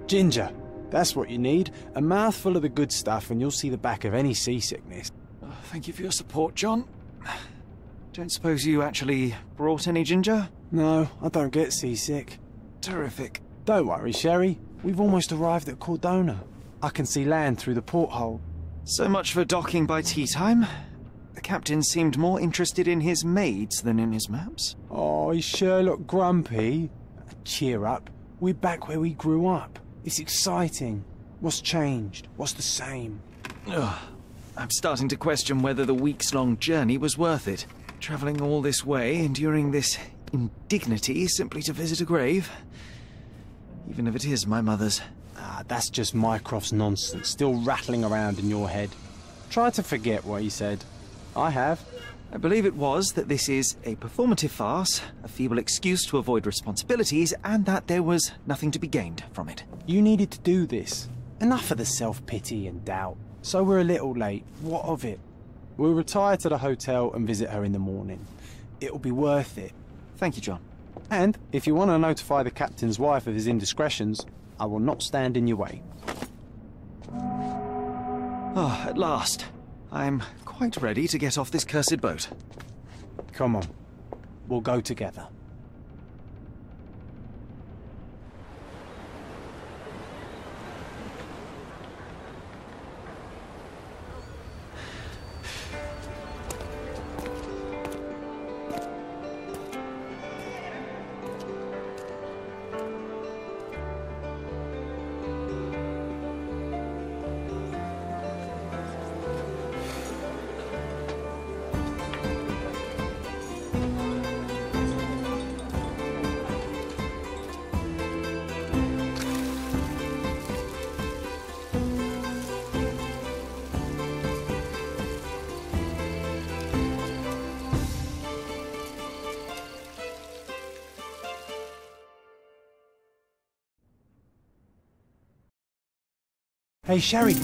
Ginger. That's what you need. A mouthful of the good stuff and you'll see the back of any seasickness. Oh, thank you for your support, John. Don't suppose you actually brought any ginger? No, I don't get seasick. Terrific. Don't worry, Sherry. We've almost arrived at Cordona. I can see land through the porthole. So much for docking by tea time. The captain seemed more interested in his maids than in his maps. Oh, is Sherlock grumpy? Cheer up. We're back where we grew up. It's exciting. What's changed? What's the same? Ugh. I'm starting to question whether the weeks-long journey was worth it. Travelling all this way, enduring this indignity simply to visit a grave. Even if it is my mother's. Ah, that's just Mycroft's nonsense, still rattling around in your head. Try to forget what he said. I have. I believe it was that this is a performative farce, a feeble excuse to avoid responsibilities, and that there was nothing to be gained from it. You needed to do this. Enough of the self-pity and doubt. So we're a little late. What of it? We'll retire to the hotel and visit her in the morning. It'll be worth it. Thank you, John. And if you want to notify the captain's wife of his indiscretions, I will not stand in your way. Oh, at last. I'm quite ready to get off this cursed boat. Come on. We'll go together. Hey, Sherry,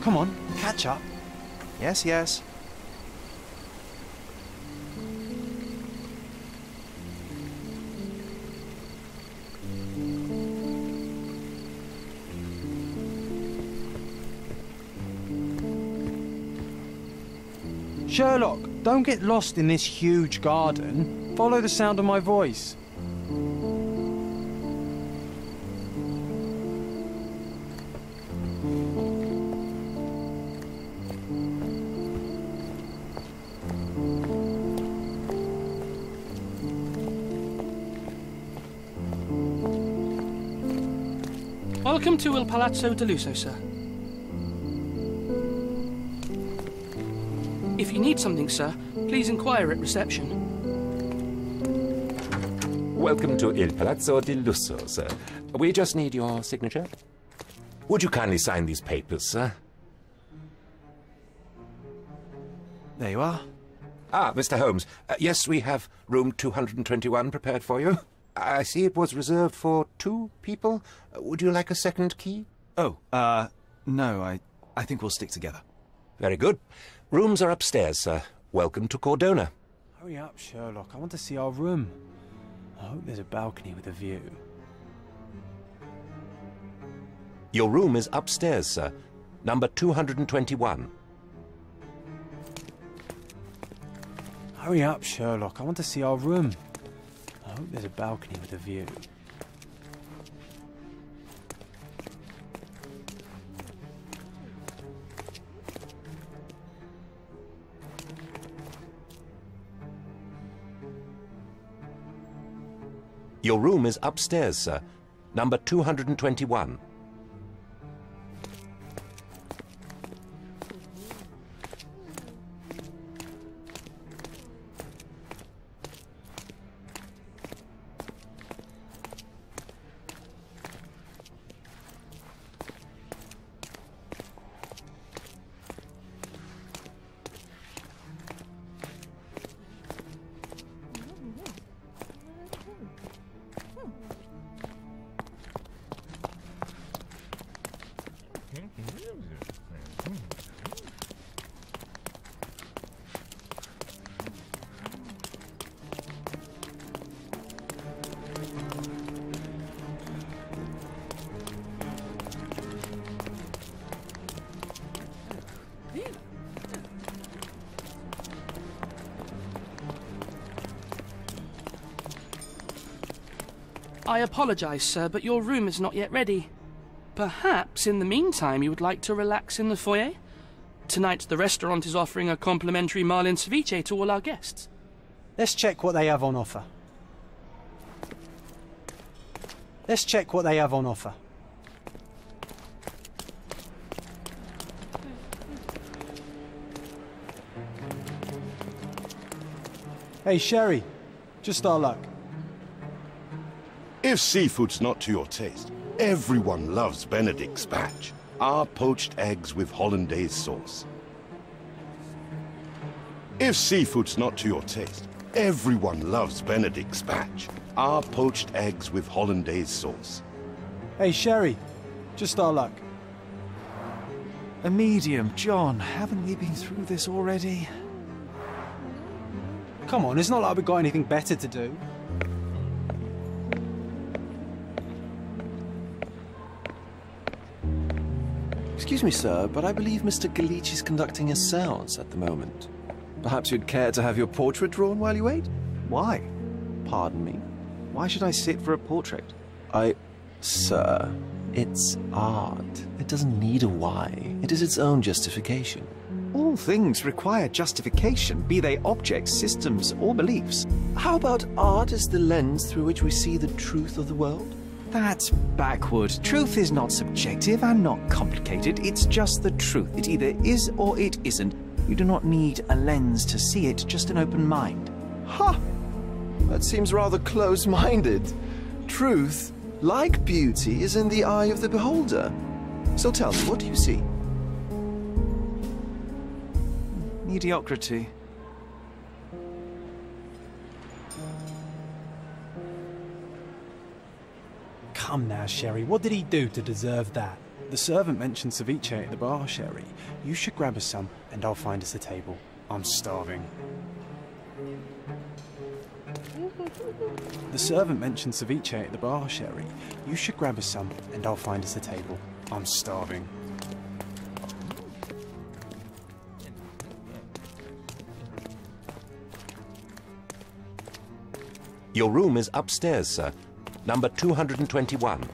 come on, catch up. Yes, yes. Sherlock, don't get lost in this huge garden. Follow the sound of my voice. Welcome to Il Palazzo de Lusso, sir. If you need something, sir, please inquire at reception. Welcome to Il Palazzo di Lusso, sir. We just need your signature. Would you kindly sign these papers, sir? There you are. Ah, Mr. Holmes. Yes, we have room 221 prepared for you. I see it was reserved for 2 people. Would you like a second key? Oh, no, I think we'll stick together. Very good. Rooms are upstairs, sir. Welcome to Cordona. Hurry up, Sherlock. I want to see our room. I hope there's a balcony with a view. Your room is upstairs, sir. Number 221. Hurry up, Sherlock. I want to see our room. I hope there's a balcony with a view. Your room is upstairs, sir. Number 221. I apologise, sir, but your room is not yet ready. Perhaps, in the meantime, you would like to relax in the foyer? Tonight, the restaurant is offering a complimentary marlin ceviche to all our guests. Let's check what they have on offer. Let's check what they have on offer. Hey, Sherry. Just our luck. If seafood's not to your taste, everyone loves Benedict's batch. Our poached eggs with hollandaise sauce. If seafood's not to your taste, everyone loves Benedict's batch. Our poached eggs with hollandaise sauce. Hey, Sherry. Just our luck. A medium, John. Haven't we been through this already? Come on, it's not like we've got anything better to do. Excuse me, sir, but I believe Mr. Galich is conducting a séance at the moment. Perhaps you'd care to have your portrait drawn while you wait? Why? Pardon me? Why should I sit for a portrait? Sir, it's art. It doesn't need a why. It is its own justification. All things require justification, be they objects, systems, or beliefs. How about art as the lens through which we see the truth of the world? That's backward. Truth is not subjective and not complicated. It's just the truth. It either is or it isn't. You do not need a lens to see it, just an open mind. Ha! That seems rather close-minded. Truth, like beauty, is in the eye of the beholder. So tell me, what do you see? Mediocrity. Come now, Sherry. What did he do to deserve that? The servant mentioned ceviche at the bar, Sherry. You should grab us some, and I'll find us a table. I'm starving. The servant mentioned ceviche at the bar, Sherry. You should grab us some, and I'll find us a table. I'm starving. Your room is upstairs, sir. Number 221.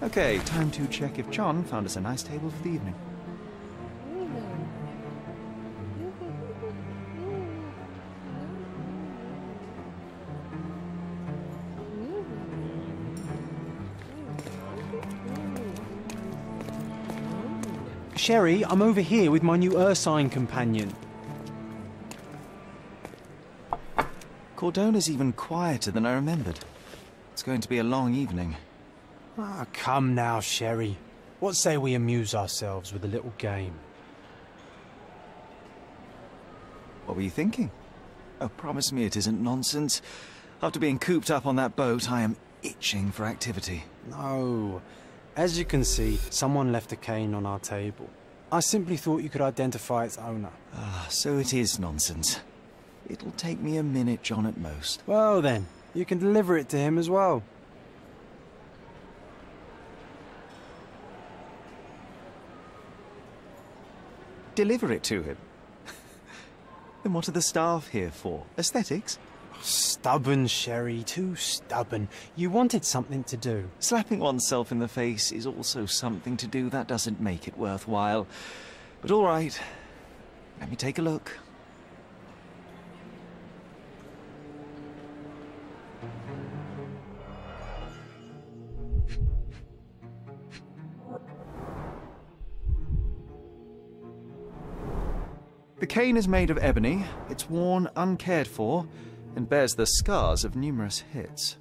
Okay, time to check if John found us a nice table for the evening. Sherry, I'm over here with my new Ursine companion. Cordona's even quieter than I remembered. It's going to be a long evening. Ah, come now, Sherry. What say we amuse ourselves with a little game? What were you thinking? Oh, promise me it isn't nonsense. After being cooped up on that boat, I am itching for activity. No. As you can see, someone left a cane on our table. I simply thought you could identify its owner. Ah, so it is nonsense. It'll take me a minute, John, at most. Well then, you can deliver it to him as well. Deliver it to him? Then what are the staff here for? Aesthetics? Stubborn, Sherry, too stubborn. You wanted something to do. Slapping oneself in the face is also something to do. That doesn't make it worthwhile. But all right, let me take a look. The cane is made of ebony, it's worn uncared for, and bears the scars of numerous hits.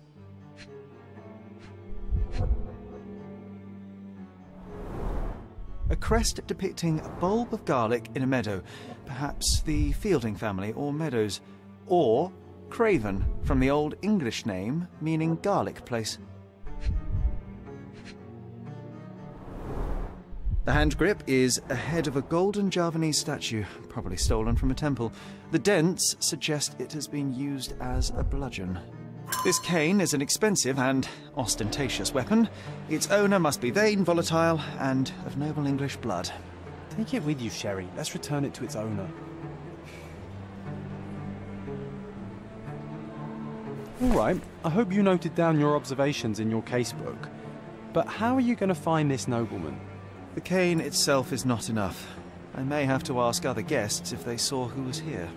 A crest depicting a bulb of garlic in a meadow, perhaps the Fielding family or Meadows, or Craven, from the Old English name meaning garlic place. The hand grip is a head of a golden Javanese statue, probably stolen from a temple. The dents suggest it has been used as a bludgeon. This cane is an expensive and ostentatious weapon. Its owner must be vain, volatile, and of noble English blood. Take it with you, Sherry. Let's return it to its owner. All right, I hope you noted down your observations in your casebook. But how are you going to find this nobleman? The cane itself is not enough. I may have to ask other guests if they saw who was here.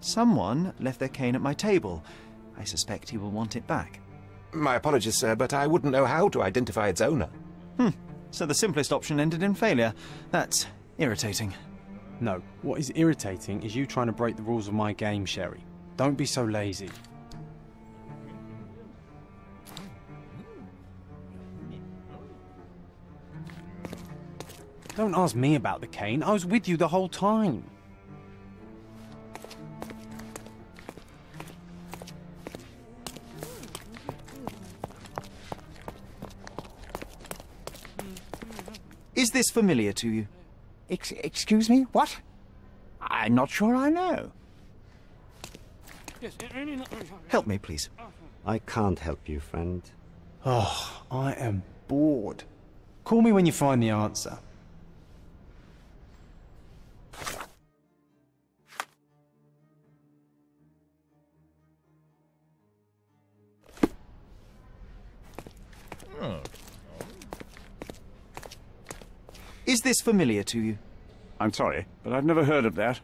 Someone left their cane at my table. I suspect he will want it back. My apologies, sir, but I wouldn't know how to identify its owner. So the simplest option ended in failure. That's irritating. No, what is irritating is you trying to break the rules of my game, Sherry. Don't be so lazy. Don't ask me about the cane. I was with you the whole time. Is this familiar to you? Excuse me? What? I'm not sure I know. Help me, please. I can't help you, friend. Oh, I am bored. Call me when you find the answer. Is this familiar to you? I'm sorry, but I've never heard of that.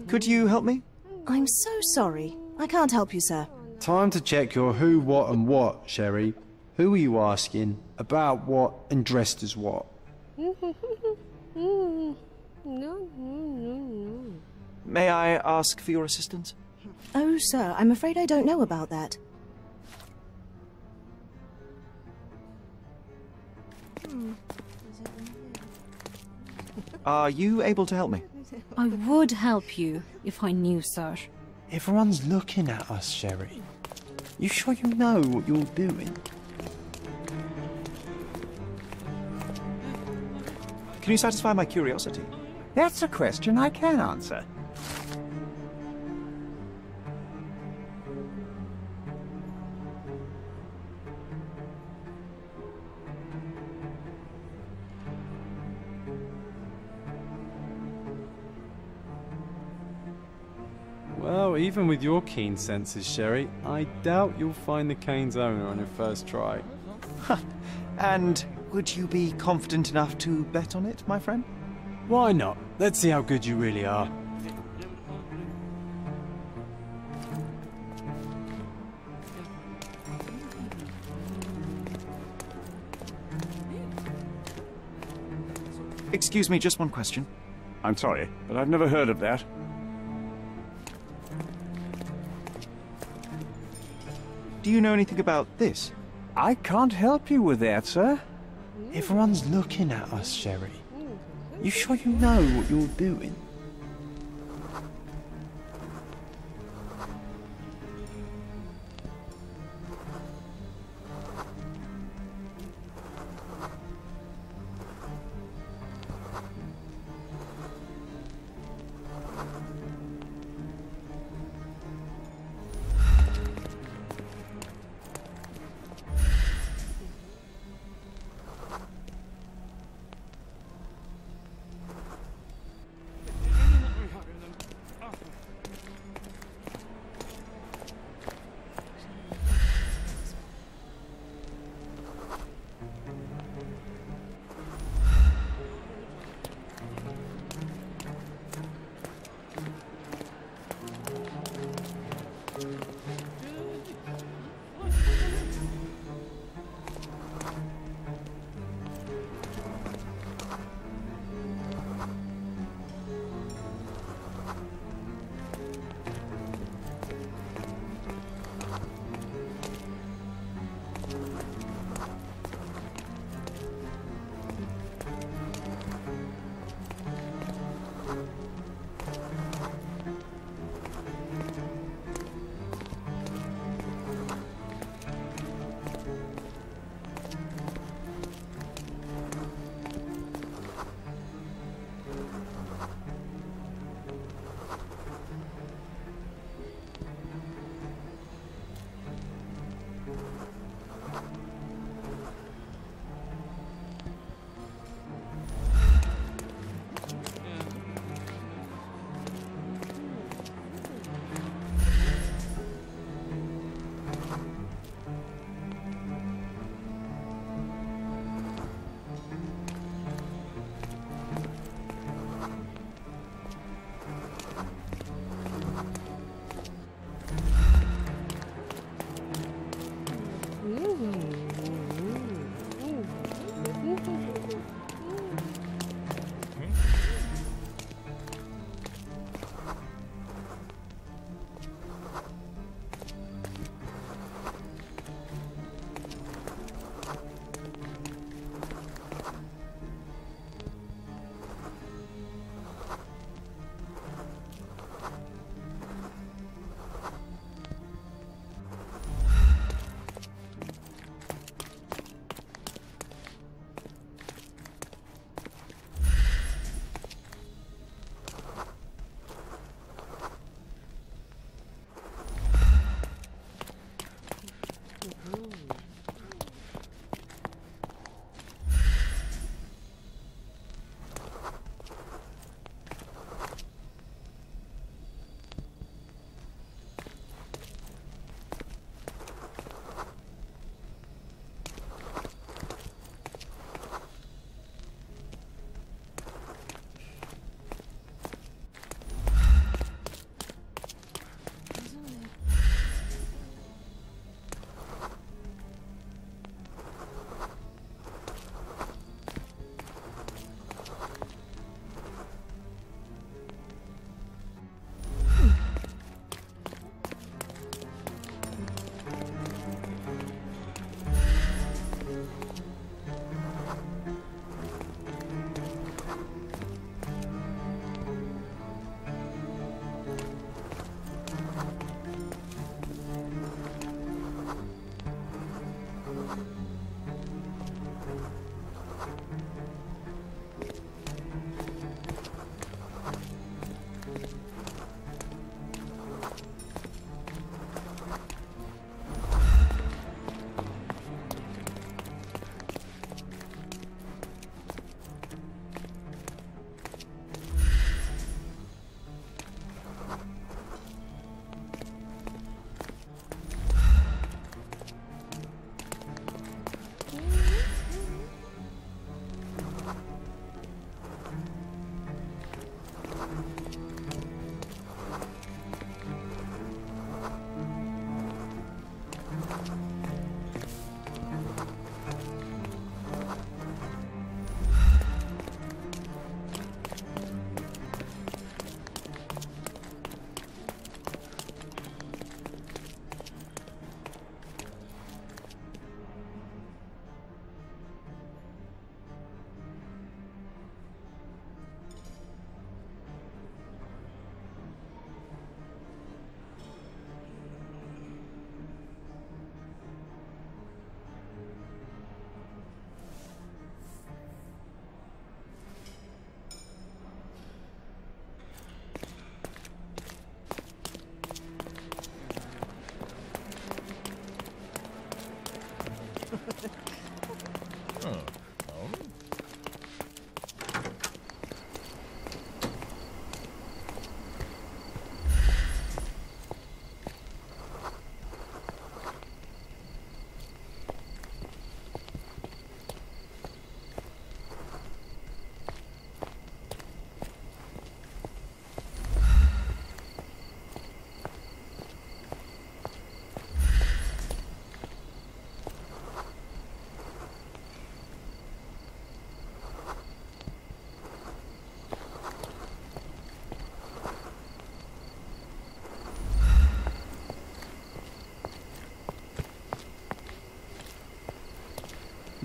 Could you help me? I'm so sorry. I can't help you, sir. Time to check your who, what and what, Sherry. Who are you asking? About what and dressed as what? May I ask for your assistance? Oh, sir, I'm afraid I don't know about that. Are you able to help me? I would help you if I knew, sir. Everyone's looking at us, Sherry. You sure you know what you're doing? Can you satisfy my curiosity? That's a question I can answer. Well, even with your keen senses, Sherry, I doubt you'll find the cane's owner on your first try. And would you be confident enough to bet on it, my friend? Why not? Let's see how good you really are. Excuse me, just one question. I'm sorry, but I've never heard of that. Do you know anything about this? I can't help you with that, sir. Everyone's looking at us, Sherry. You sure you know what you're doing?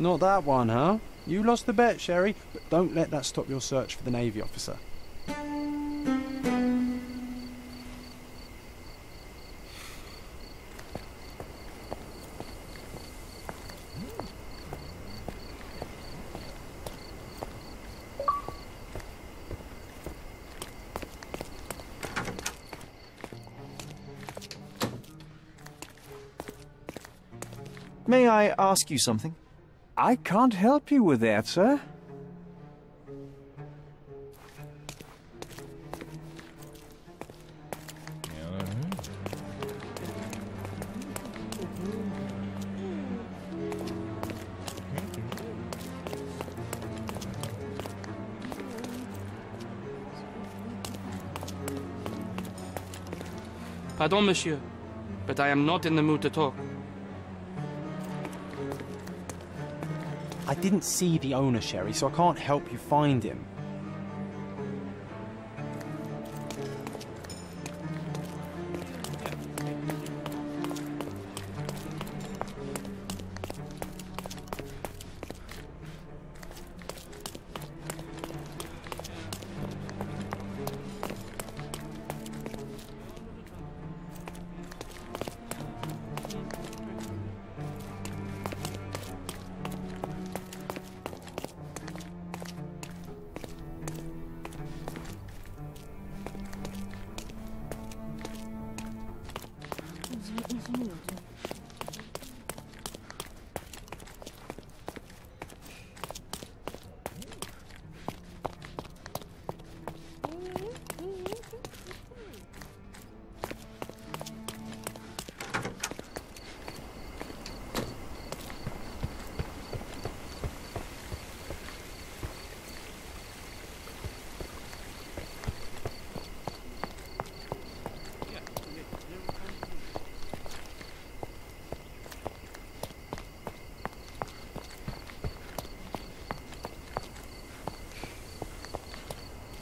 Not that one, huh? You lost the bet, Sherry, but don't let that stop your search for the Navy officer. May I ask you something? I can't help you with that, sir. Pardon, monsieur, but I am not in the mood to talk. I didn't see the owner, Sherry, so I can't help you find him.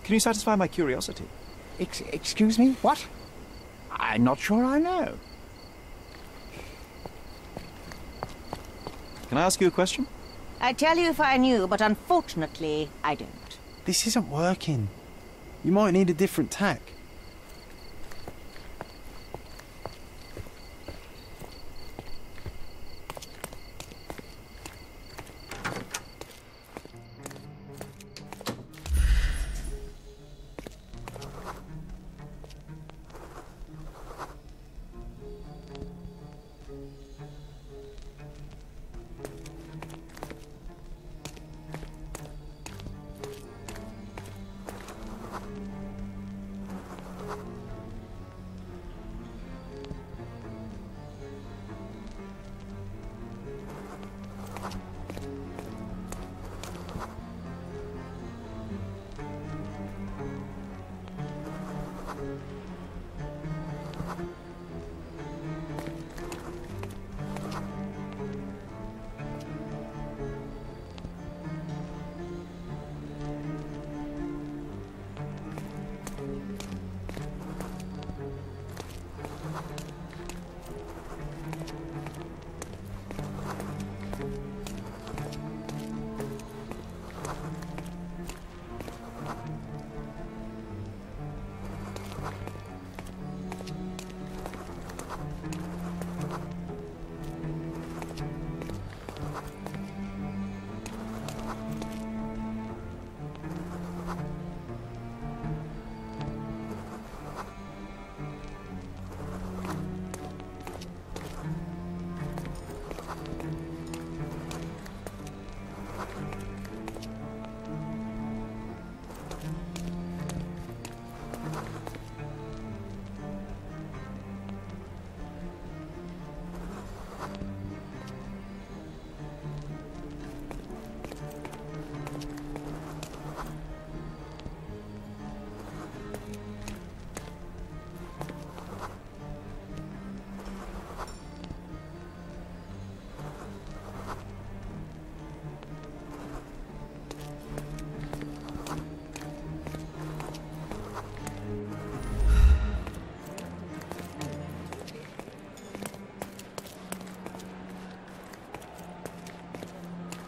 Can you satisfy my curiosity? Excuse me? What? I'm not sure I know. Can I ask you a question? I'd tell you if I knew, but unfortunately, I don't. This isn't working. You might need a different tack.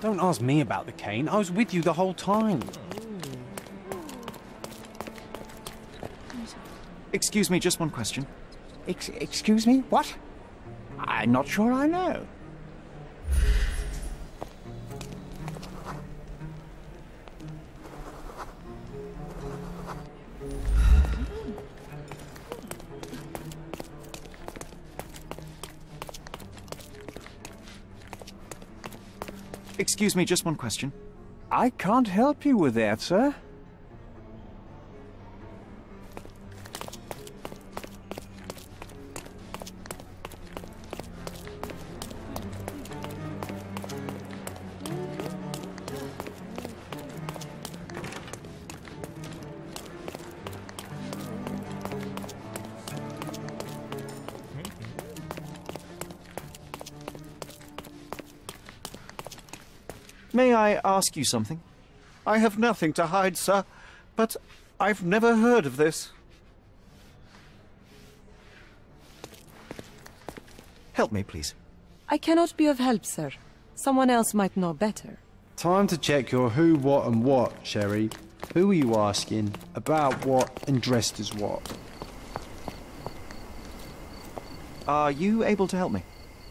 Don't ask me about the cane. I was with you the whole time. Excuse me, just one question. Excuse me? What? I'm not sure I know. Excuse me, just one question. I can't help you with that, sir. May I ask you something? I have nothing to hide, sir, but I've never heard of this. Help me, please. I cannot be of help, sir. Someone else might know better. Time to check your who, what and what, Sherry. Who are you asking? About what and dressed as what? Are you able to help me?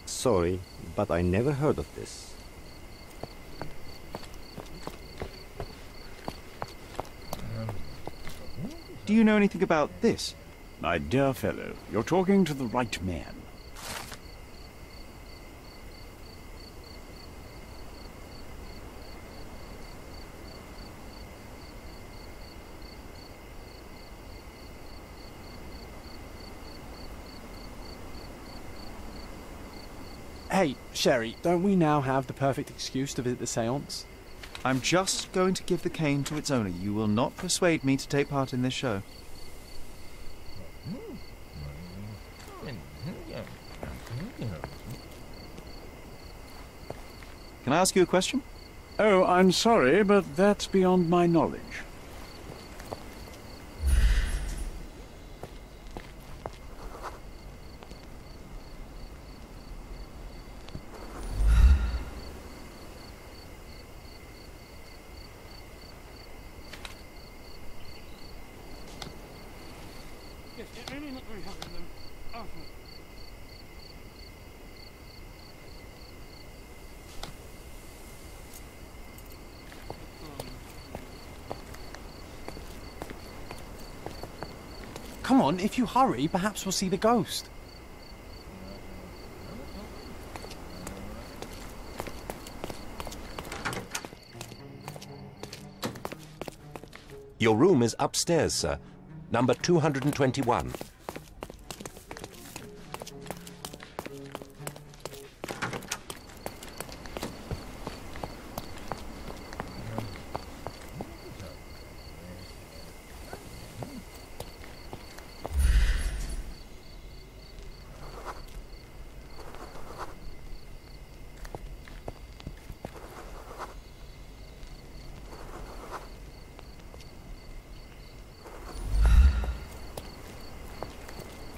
Sorry, but I never heard of this. Do you know anything about this? My dear fellow, you're talking to the right man. Hey, Sherry, don't we now have the perfect excuse to visit the séance? I'm just going to give the cane to its owner. You will not persuade me to take part in this show. Can I ask you a question? Oh, I'm sorry, but that's beyond my knowledge. Come on, if you hurry, perhaps we'll see the ghost. Your room is upstairs, sir. Number 221.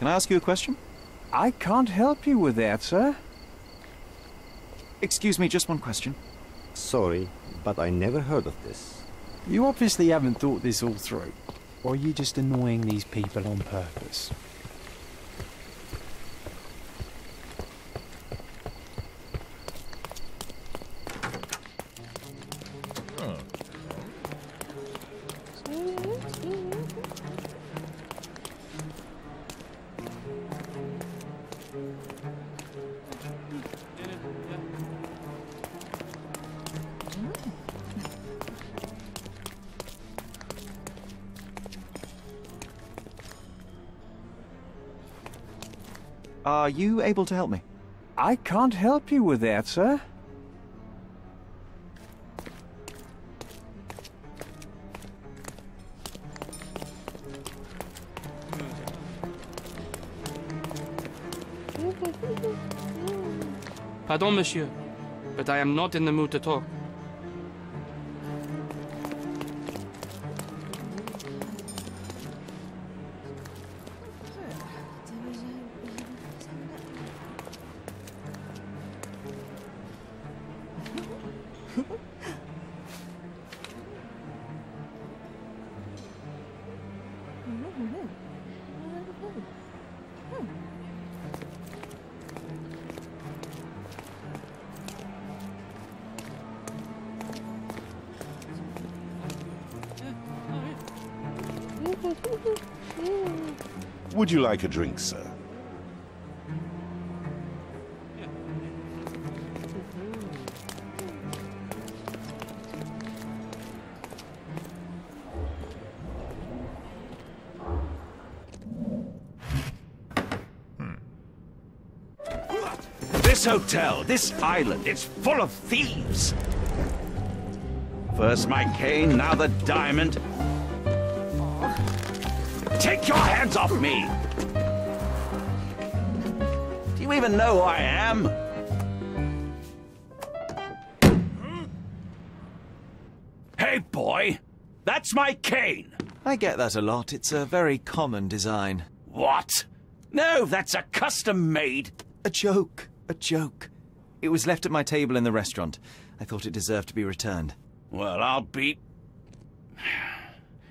Can I ask you a question? I can't help you with that, sir. Excuse me, just one question. Sorry, but I never heard of this. You obviously haven't thought this all through. Or are you just annoying these people on purpose? Are you able to help me? I can't help you with that, sir. Pardon, monsieur, but I am not in the mood to talk. Would you like a drink, sir? This hotel, this island, it's full of thieves. First my cane, now the diamond. Take your hands off me! Do you even know who I am? Hey, boy! That's my cane! I get that a lot. It's a very common design. What? No, that's a custom-made... A joke. A joke. It was left at my table in the restaurant. I thought it deserved to be returned. Well, I'll be...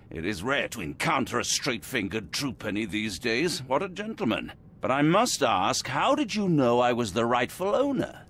It is rare to encounter a straight-fingered true penny these days. What a gentleman. But I must ask, how did you know I was the rightful owner?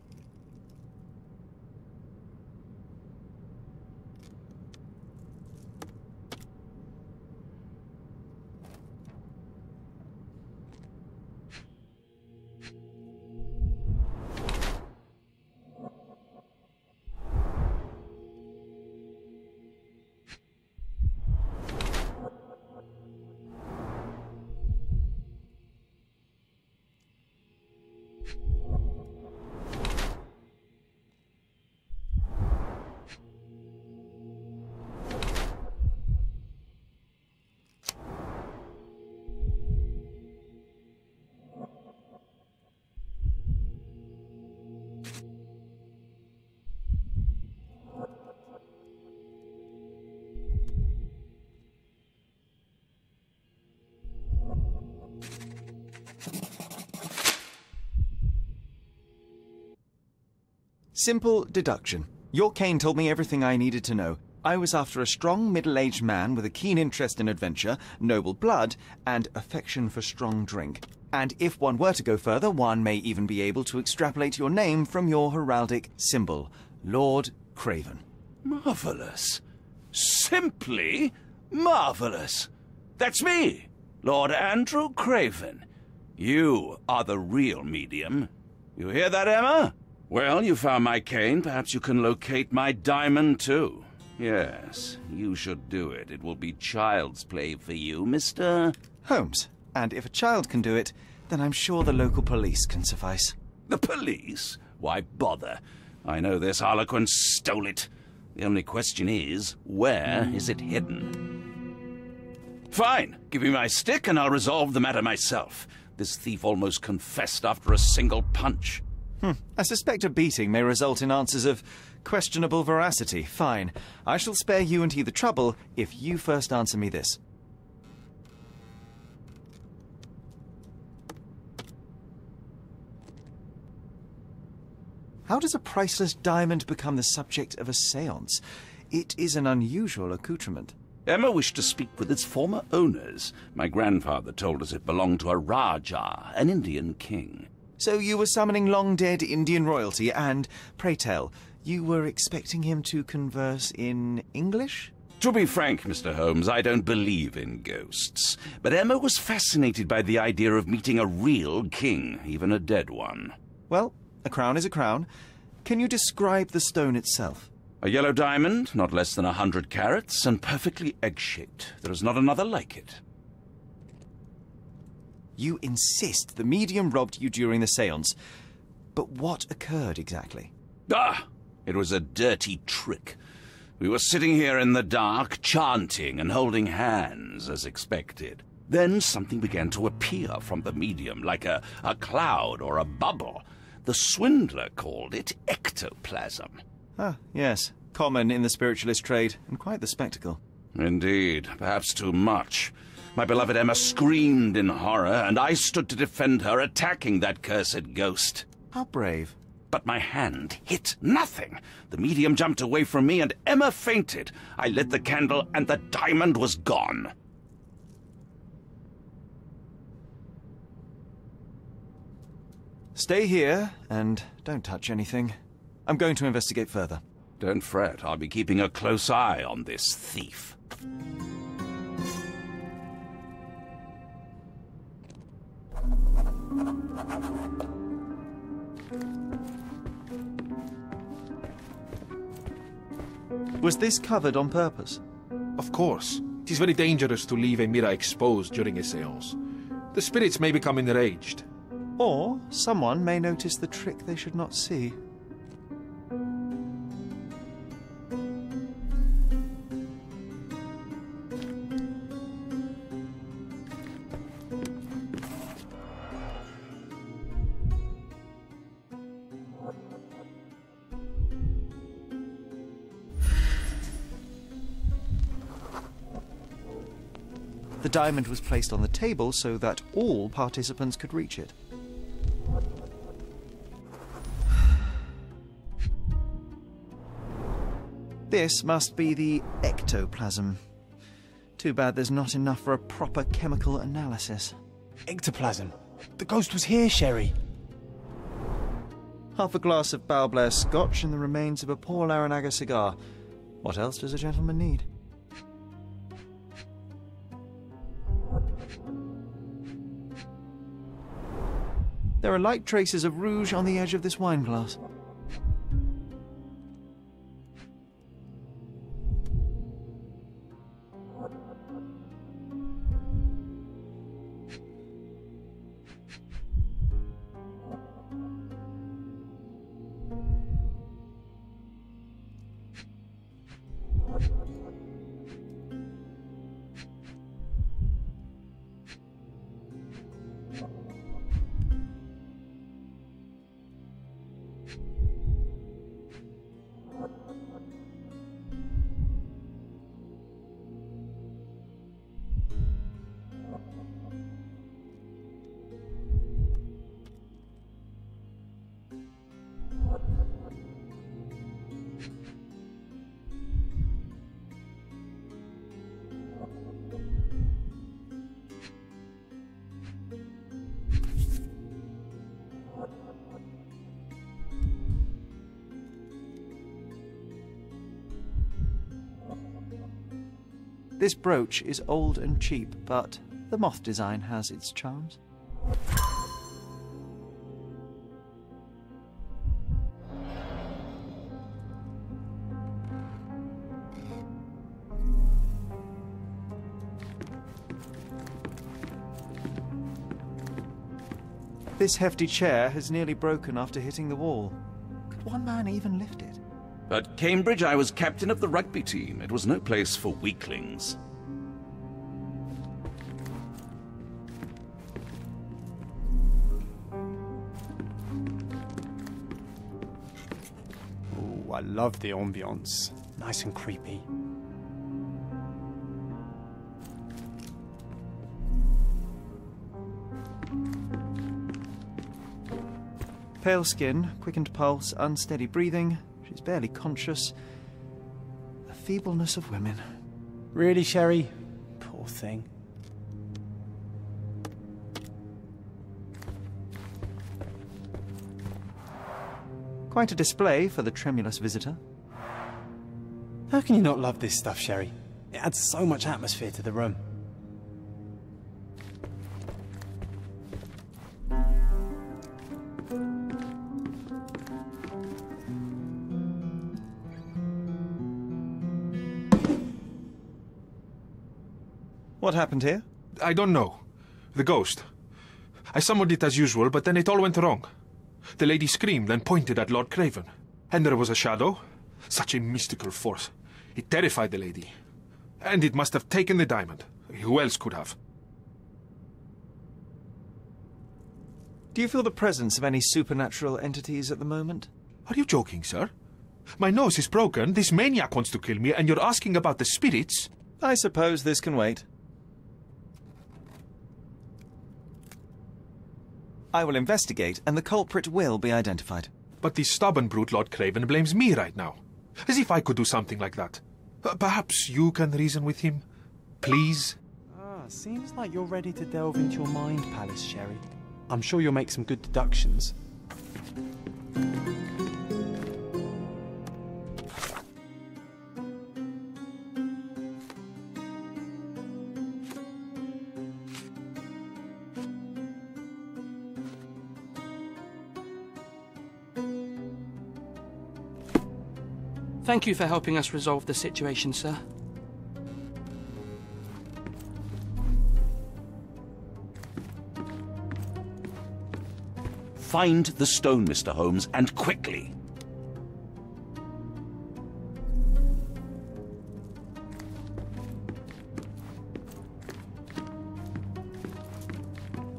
Simple deduction. Your cane told me everything I needed to know. I was after a strong, middle-aged man with a keen interest in adventure, noble blood, and affection for strong drink. And if one were to go further, one may even be able to extrapolate your name from your heraldic symbol, Lord Craven. Marvelous. Simply marvelous. That's me, Lord Andrew Craven. You are the real medium. You hear that, Emma? Well, you found my cane. Perhaps you can locate my diamond, too. Yes, you should do it. It will be child's play for you, Mr. Holmes. And if a child can do it, then I'm sure the local police can suffice. The police? Why bother? I know this harlequin stole it. The only question is, where is it hidden? Fine. Give me my stick and I'll resolve the matter myself. This thief almost confessed after a single punch. I suspect a beating may result in answers of questionable veracity. Fine. I shall spare you and he the trouble if you first answer me this. How does a priceless diamond become the subject of a séance? It is an unusual accoutrement. Emma wished to speak with its former owners. My grandfather told us it belonged to a Rajah, an Indian king. So you were summoning long-dead Indian royalty, and, pray tell, you were expecting him to converse in English? To be frank, Mr. Holmes, I don't believe in ghosts. But Emma was fascinated by the idea of meeting a real king, even a dead one. Well, a crown is a crown. Can you describe the stone itself? A yellow diamond, not less than 100 carats, and perfectly egg-shaped. There is not another like it. You insist the medium robbed you during the séance. But what occurred exactly? It was a dirty trick. We were sitting here in the dark, chanting and holding hands, as expected. Then something began to appear from the medium, like a cloud or a bubble. The swindler called it ectoplasm. Ah, yes. Common in the spiritualist trade, and quite the spectacle. Indeed, perhaps too much. My beloved Emma screamed in horror, and I stood to defend her, attacking that cursed ghost. How brave. But my hand hit nothing. The medium jumped away from me, and Emma fainted. I lit the candle, and the diamond was gone. Stay here and don't touch anything. I'm going to investigate further. Don't fret, I'll be keeping a close eye on this thief. Was this covered on purpose? Of course. It is very dangerous to leave a mirror exposed during a séance. The spirits may become enraged. Or someone may notice the trick they should not see. The diamond was placed on the table so that all participants could reach it. This must be the ectoplasm. Too bad there's not enough for a proper chemical analysis. Ectoplasm? The ghost was here, Sherry. Half a glass of Balblair scotch and the remains of a Paul Aranaga cigar. What else does a gentleman need? There are light traces of rouge on the edge of this wine glass. This brooch is old and cheap, but the moth design has its charms. This hefty chair has nearly broken after hitting the wall. Could one man even lift it? At Cambridge, I was captain of the rugby team. It was no place for weaklings. Oh, I love the ambience. Nice and creepy. Pale skin, quickened pulse, unsteady breathing. She's barely conscious. The feebleness of women. Really, Sherry? Poor thing. Quite a display for the tremulous visitor. How can you not love this stuff, Sherry? It adds so much atmosphere to the room. What happened here? I don't know. The ghost. I summoned it as usual, but then it all went wrong. The lady screamed and pointed at Lord Craven. And there was a shadow. Such a mystical force. It terrified the lady. And it must have taken the diamond. Who else could have? Do you feel the presence of any supernatural entities at the moment? Are you joking, sir? My nose is broken, this maniac wants to kill me, and you're asking about the spirits? I suppose this can wait. I will investigate, and the culprit will be identified. But the stubborn brute Lord Craven blames me right now. As if I could do something like that. Perhaps you can reason with him? Please? Seems like you're ready to delve into your mind palace, Sherry. I'm sure you'll make some good deductions. Thank you for helping us resolve the situation, sir. Find the stone, Mr. Holmes, and quickly.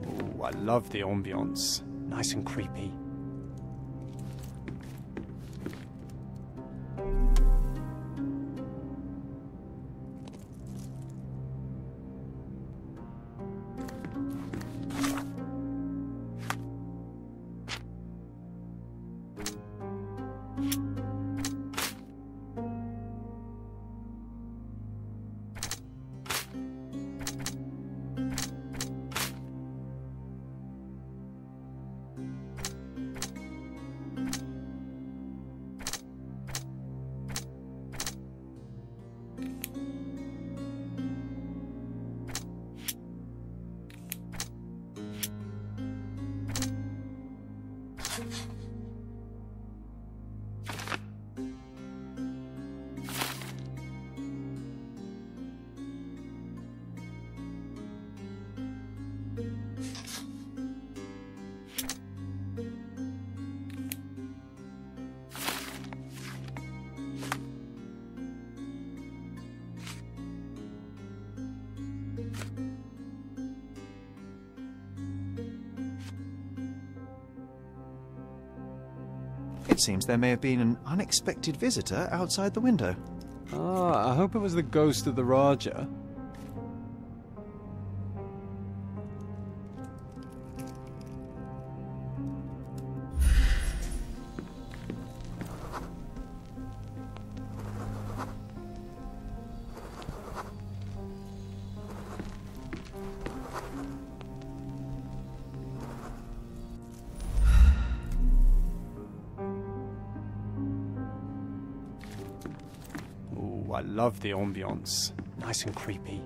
Ooh, I love the ambience. Nice and creepy. It seems there may have been an unexpected visitor outside the window. Ah, I hope it was the ghost of the Raja. Ooh, I love the ambience. Nice and creepy.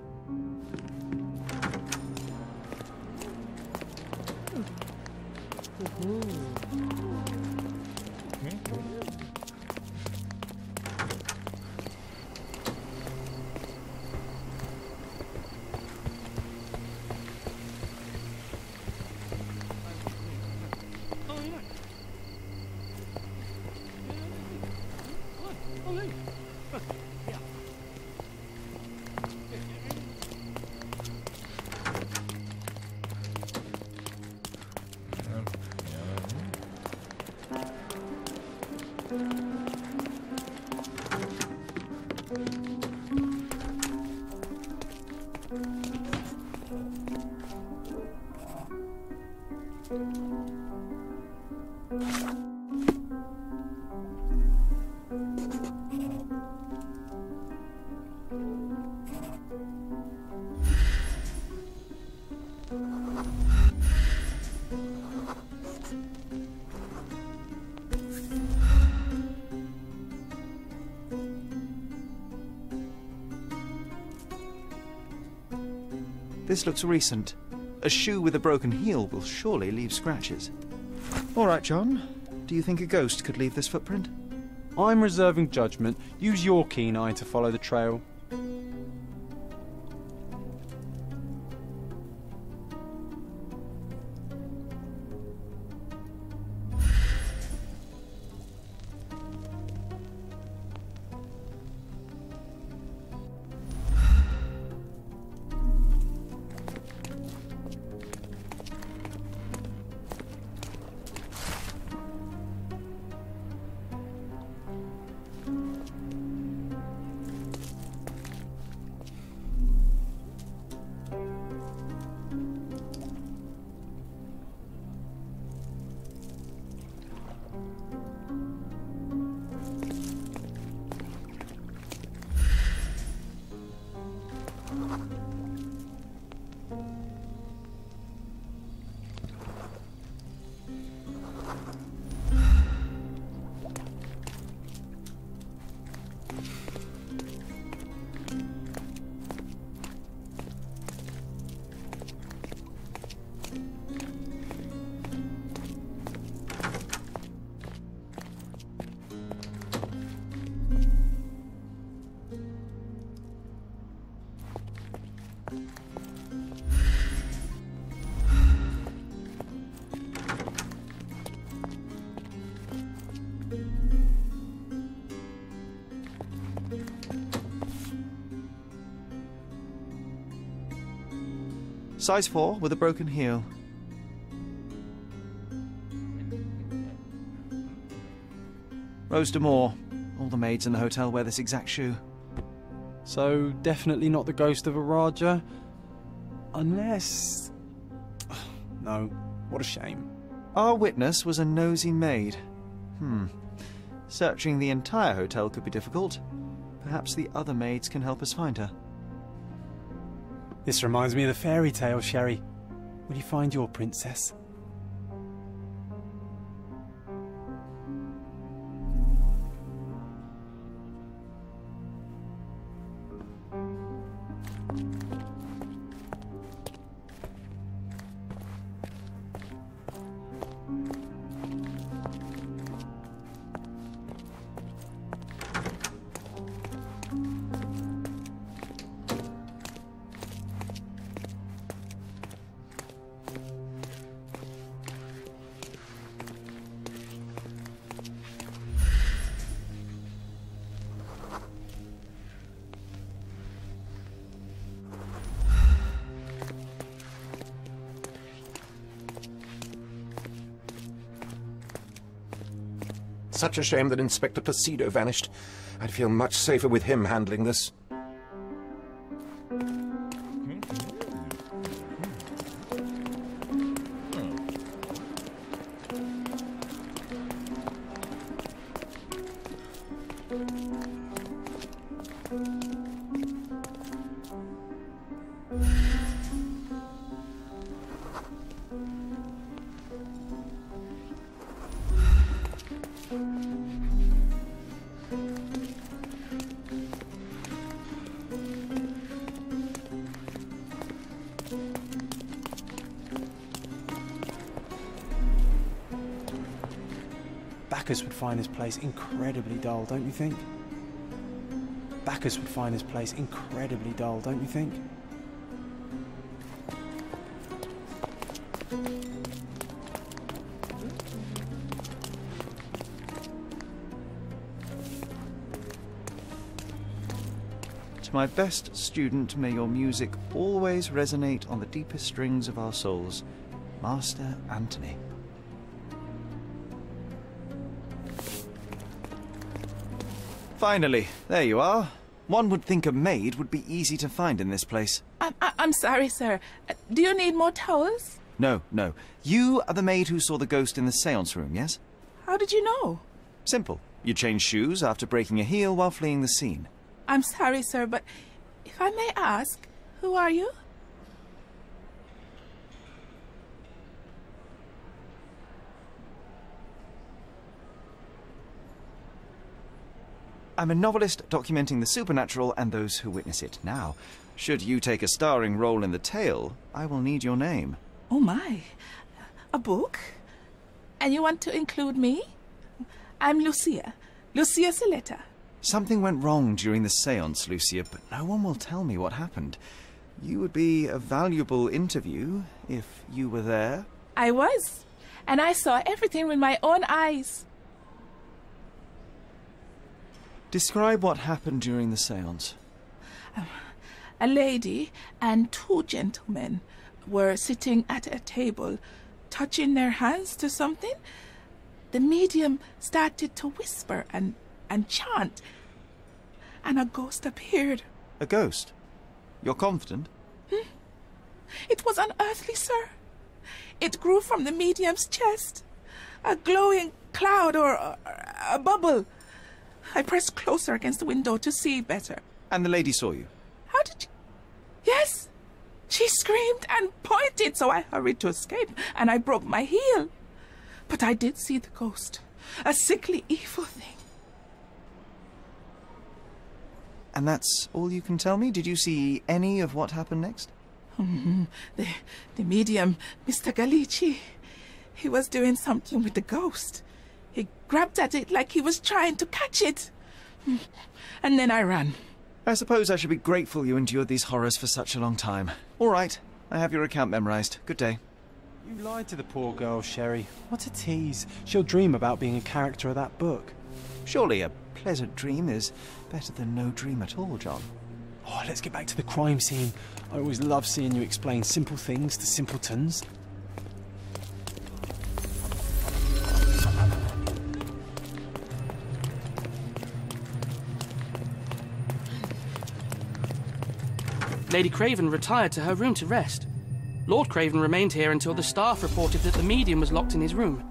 This looks recent. A shoe with a broken heel will surely leave scratches. All right, John. Do you think a ghost could leave this footprint? I'm reserving judgment. Use your keen eye to follow the trail. Size 4 with a broken heel. Rose D'Amour. All the maids in the hotel wear this exact shoe. So, definitely not the ghost of a Raja? Unless... No, what a shame. Our witness was a nosy maid. Searching the entire hotel could be difficult. Perhaps the other maids can help us find her. This reminds me of the fairy tale, Sherry. Will you find your princess? Such a shame that Inspector Placido vanished. I'd feel much safer with him handling this. Bacchus would find this place incredibly dull, don't you think? Bacchus would find this place incredibly dull, don't you think? To my best student, may your music always resonate on the deepest strings of our souls. Master Anthony. Finally, there you are. One would think a maid would be easy to find in this place. I'm sorry, sir. Do you need more towels? No, no. You are the maid who saw the ghost in the seance room, yes? How did you know? Simple. You changed shoes after breaking a heel while fleeing the scene. I'm sorry, sir, but if I may ask, who are you? I'm a novelist documenting the supernatural and those who witness it. Now, should you take a starring role in the tale, I will need your name. Oh my. A book? And you want to include me? I'm Lucia. Lucia Saletta. Something went wrong during the seance, Lucia, but no one will tell me what happened. You would be a valuable interview if you were there. I was. And I saw everything with my own eyes. Describe what happened during the seance. A lady and two gentlemen were sitting at a table, touching their hands to something. The medium started to whisper and chant, and a ghost appeared. A ghost? You're confident? It was unearthly, sir. It grew from the medium's chest. A glowing cloud or a bubble. I pressed closer against the window to see better. And the lady saw you? How did you... Yes! She screamed and pointed, so I hurried to escape, and I broke my heel. But I did see the ghost. A sickly, evil thing. And that's all you can tell me? Did you see any of what happened next? The medium, Mr. Gallici, he was doing something with the ghost. He grabbed at it like he was trying to catch it. And then I ran. I suppose I should be grateful you endured these horrors for such a long time. All right, I have your account memorized. Good day. You lied to the poor girl, Sherry. What a tease. She'll dream about being a character of that book. Surely a pleasant dream is better than no dream at all, John. Oh, let's get back to the crime scene. I always love seeing you explain simple things to simpletons. Lady Craven retired to her room to rest. Lord Craven remained here until the staff reported that the medium was locked in his room.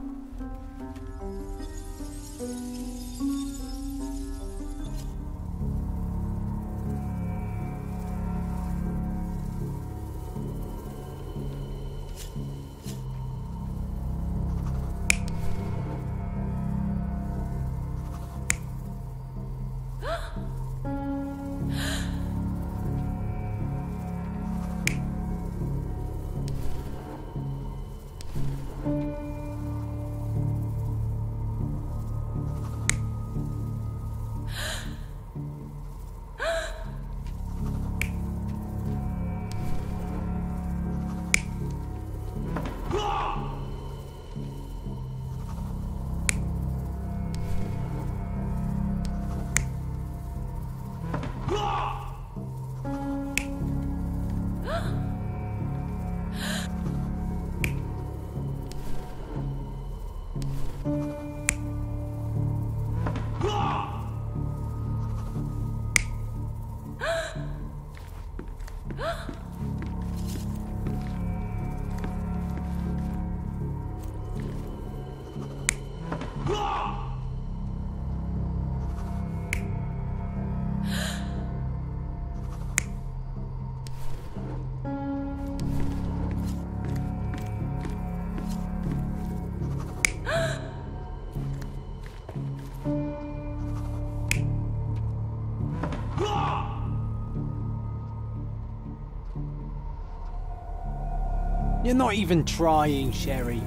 You're not even trying, Sherry.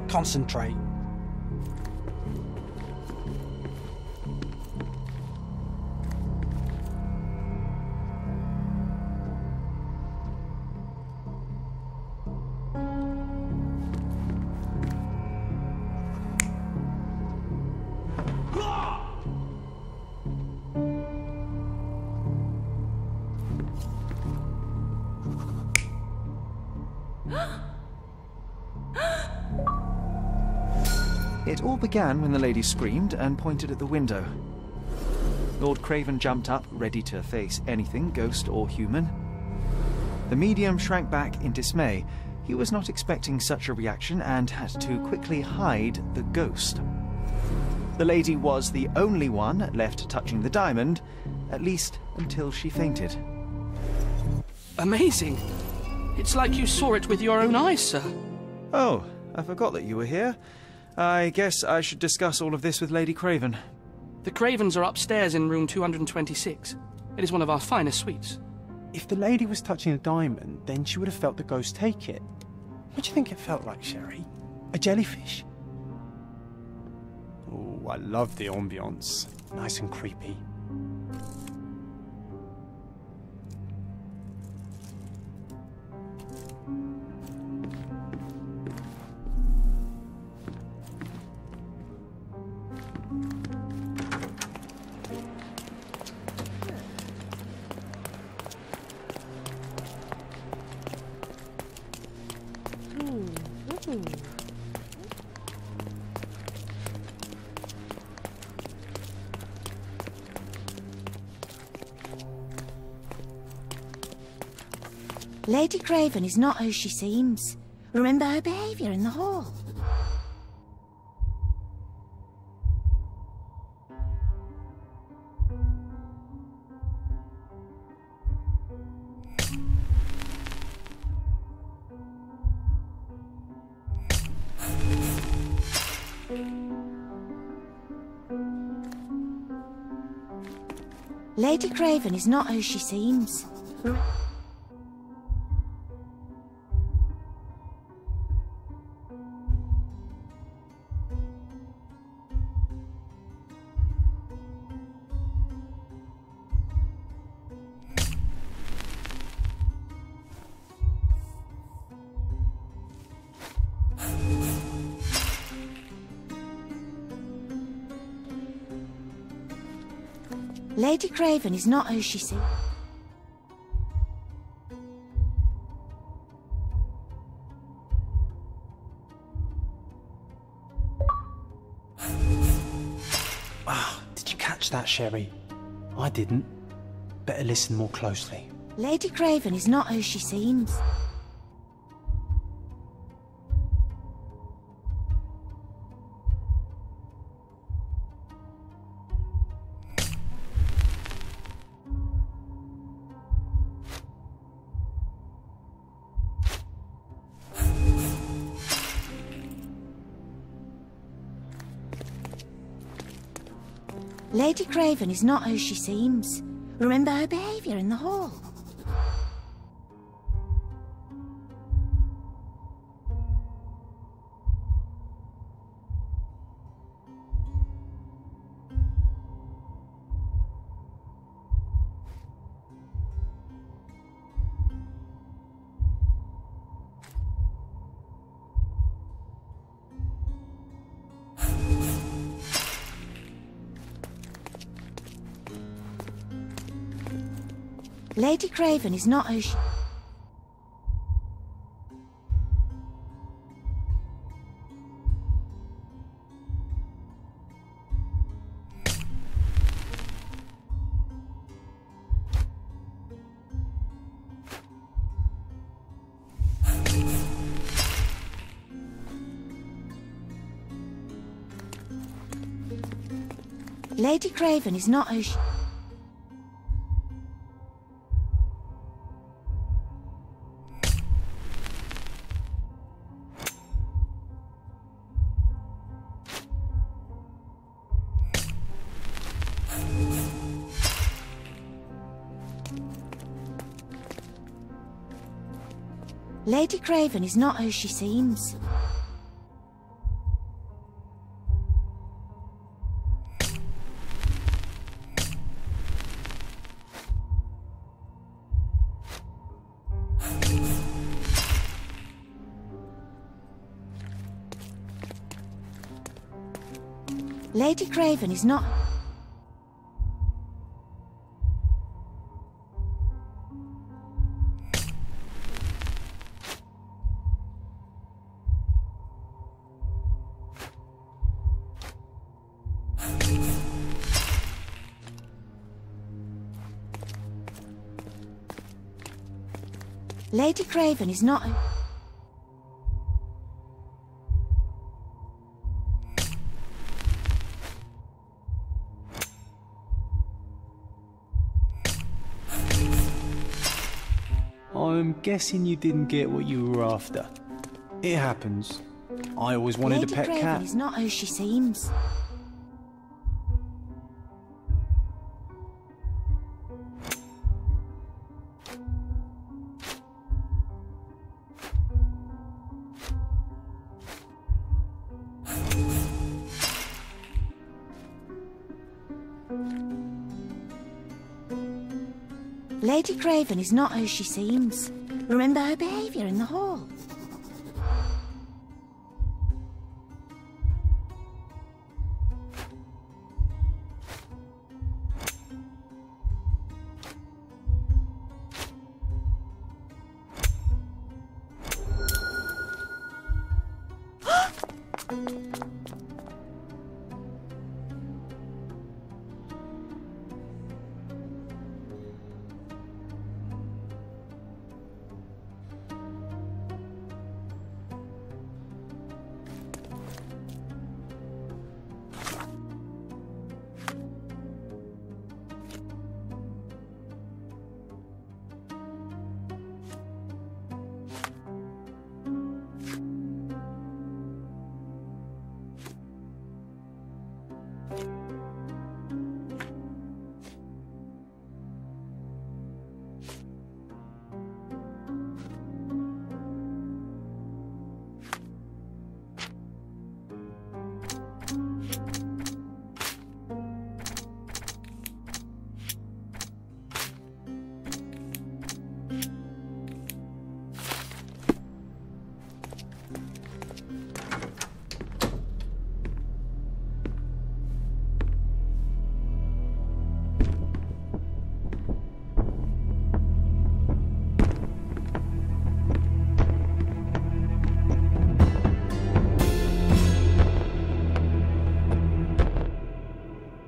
Concentrate. It all began when the lady screamed and pointed at the window. Lord Craven jumped up, ready to face anything, ghost or human. The medium shrank back in dismay. He was not expecting such a reaction and had to quickly hide the ghost. The lady was the only one left touching the diamond, at least until she fainted. Amazing! It's like you saw it with your own eyes, sir. Oh, I forgot that you were here. I guess I should discuss all of this with Lady Craven. The Cravens are upstairs in room 226. It is one of our finest suites. If the lady was touching a diamond, then she would have felt the ghost take it. What do you think it felt like, Sherry? A jellyfish? Oh, I love the ambience. Nice and creepy. Lady Craven is not who she seems. Remember her behaviour in the hall. Lady Craven is not who she seems. Lady Craven is not who she seems. Did you catch that, Sherry? I didn't. Better listen more closely. Lady Craven is not who she seems. Lady Craven is not who she seems. Remember her behaviour in the hall. Lady Craven is not who she... Lady Craven is not who she... Lady Craven is not who she seems. Lady Craven is not... Lady Craven is not... I'm guessing you didn't get what you were after. It happens. I always wanted a pet Lady cat. Craven is not who she seems. Lady Craven is not who she seems. Remember her behaviour in the hall.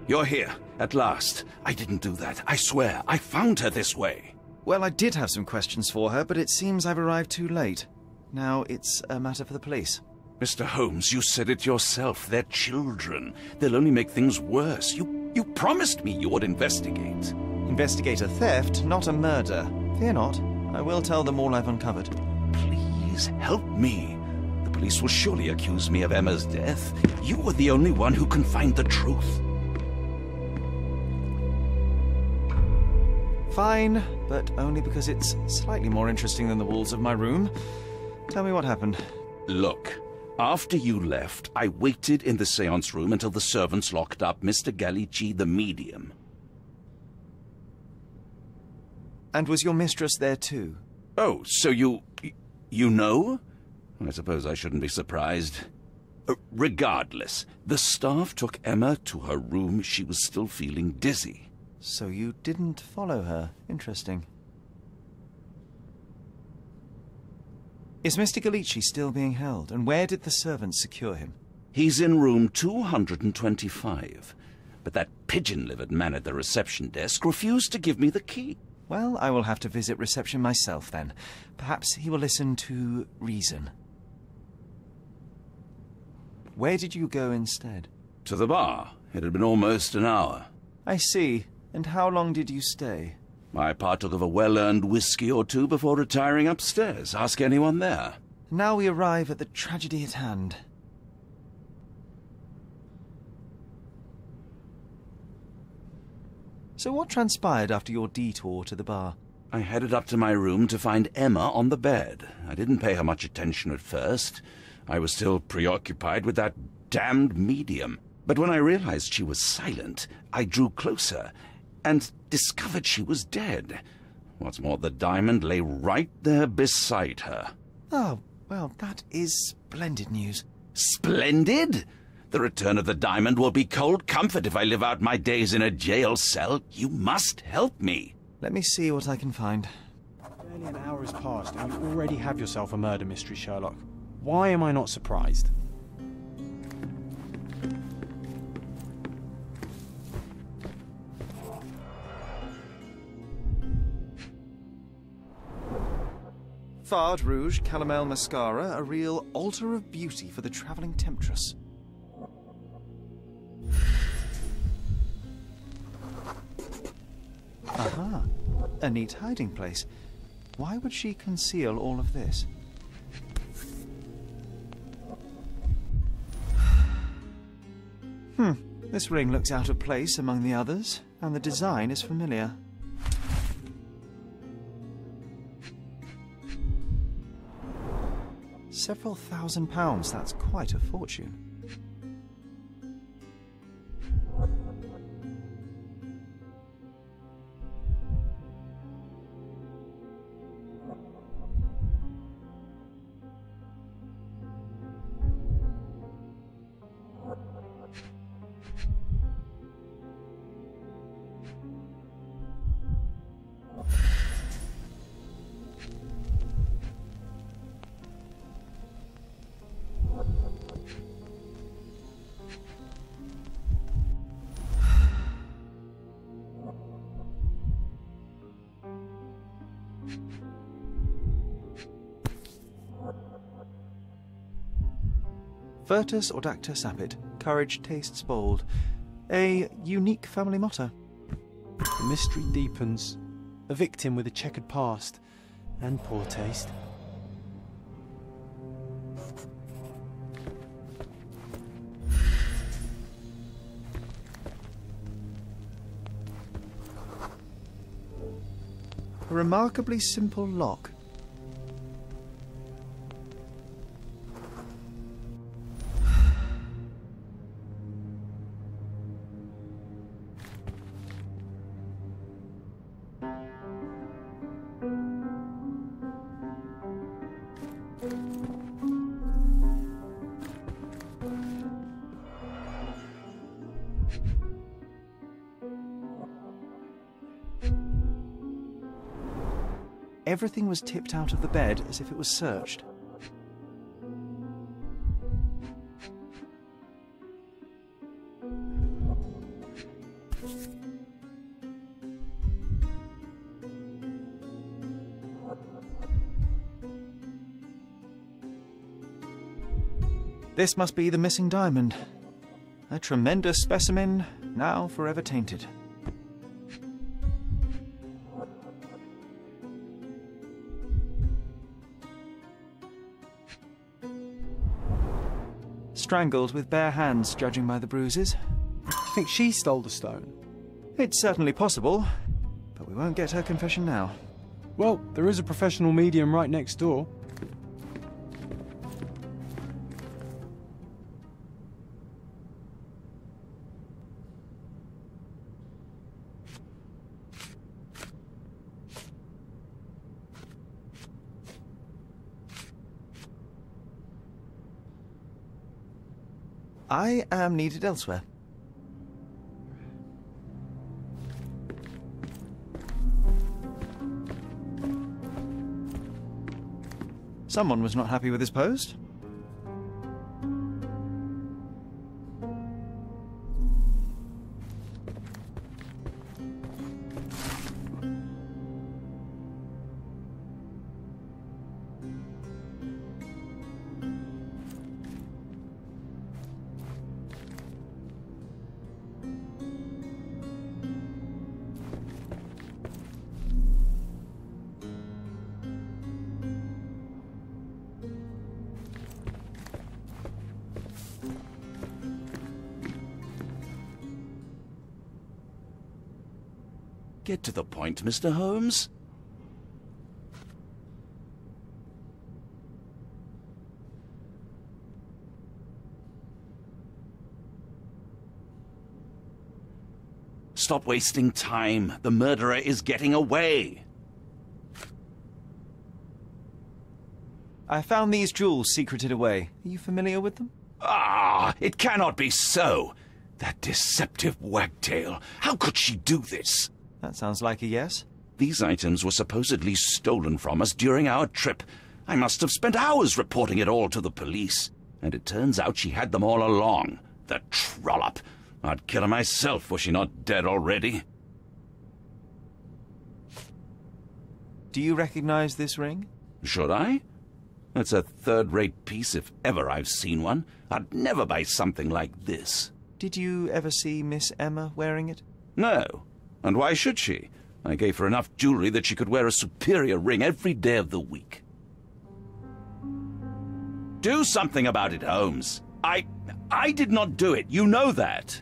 You're here, at last. I didn't do that. I swear, I found her this way. Well, I did have some questions for her, but it seems I've arrived too late. Now it's a matter for the police. Mr. Holmes, you said it yourself. They're children. They'll only make things worse. You promised me you would investigate. Investigate a theft, not a murder. Fear not. I will tell them all I've uncovered. Please help me. The police will surely accuse me of Emma's death. You are the only one who can find the truth. Fine, but only because it's slightly more interesting than the walls of my room. Tell me what happened. Look, after you left, I waited in the seance room until the servants locked up Mr. Gallici, the medium. And was your mistress there too? Oh, so you know? I suppose I shouldn't be surprised. Regardless, the staff took Emma to her room. She was still feeling dizzy. So you didn't follow her. Interesting. Is Mr. Gallici still being held? And where did the servants secure him? He's in room 225. But that pigeon-livered man at the reception desk refused to give me the key. Well, I will have to visit reception myself then. Perhaps he will listen to reason. Where did you go instead? To the bar. It had been almost an hour. I see. And how long did you stay? I partook of a well-earned whiskey or two before retiring upstairs. Ask anyone there. Now we arrive at the tragedy at hand. So what transpired after your detour to the bar? I headed up to my room to find Emma on the bed. I didn't pay her much attention at first. I was still preoccupied with that damned medium. But when I realized she was silent, I drew closer and discovered she was dead. What's more, the diamond lay right there beside her. Oh, well, that is splendid news. Splendid? The return of the diamond will be cold comfort if I live out my days in a jail cell. You must help me. Let me see what I can find. Barely an hour has passed and you already have yourself a murder mystery, Sherlock. Why am I not surprised? Fard Rouge Calomel Mascara, a real altar of beauty for the travelling temptress. Aha, a neat hiding place. Why would she conceal all of this? This ring looks out of place among the others, and the design is familiar. Several £1,000s, that's quite a fortune. Virtus Audacta Sapit. Courage tastes bold. A unique family motto. The mystery deepens. A victim with a checkered past and poor taste. A remarkably simple lock. Everything was tipped out of the bed as if it was searched. This must be the missing diamond. A tremendous specimen, now forever tainted. Strangled with bare hands, judging by the bruises. You think she stole the stone? It's certainly possible, but we won't get her confession now. Well, there is a professional medium right next door. I am needed elsewhere. Someone was not happy with his post. Get to the point, Mr. Holmes. Stop wasting time. The murderer is getting away. I found these jewels secreted away. Are you familiar with them? Ah, it cannot be so. That deceptive wagtail. How could she do this? That sounds like a yes. These items were supposedly stolen from us during our trip. I must have spent hours reporting it all to the police. And it turns out she had them all along. The trollop. I'd kill her myself were she not dead already. Do you recognize this ring? Should I? It's a third-rate piece if ever I've seen one. I'd never buy something like this. Did you ever see Miss Emma wearing it? No. And why should she? I gave her enough jewelry that she could wear a superior ring every day of the week. Do something about it, Holmes. I did not do it. You know that.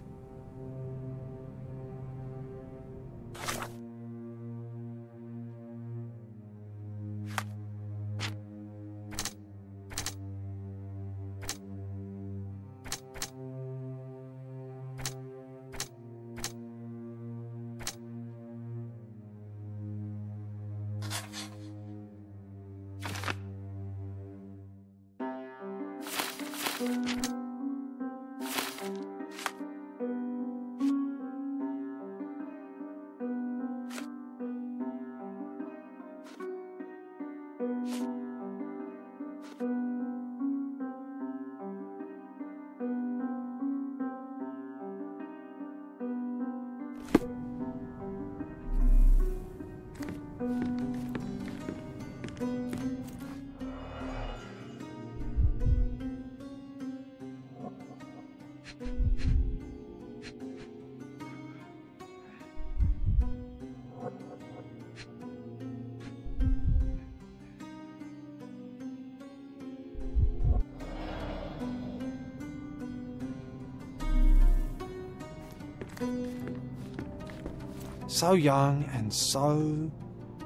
So young and so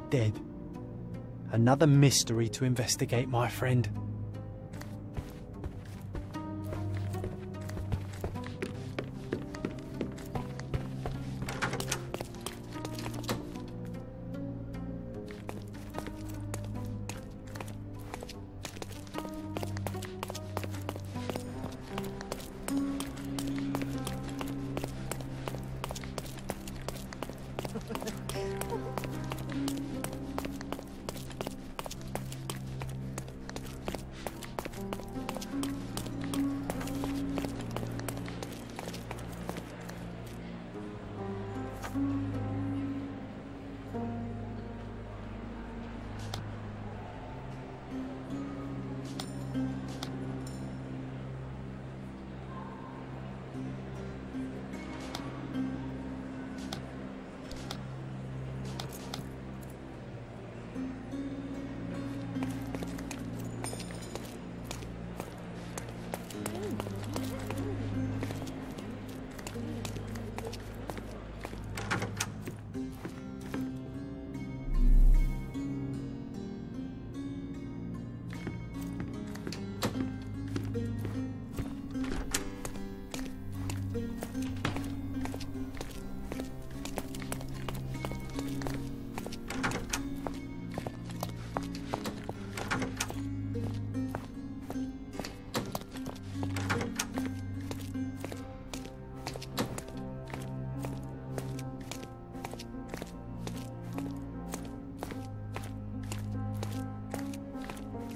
dead. Another mystery to investigate, my friend.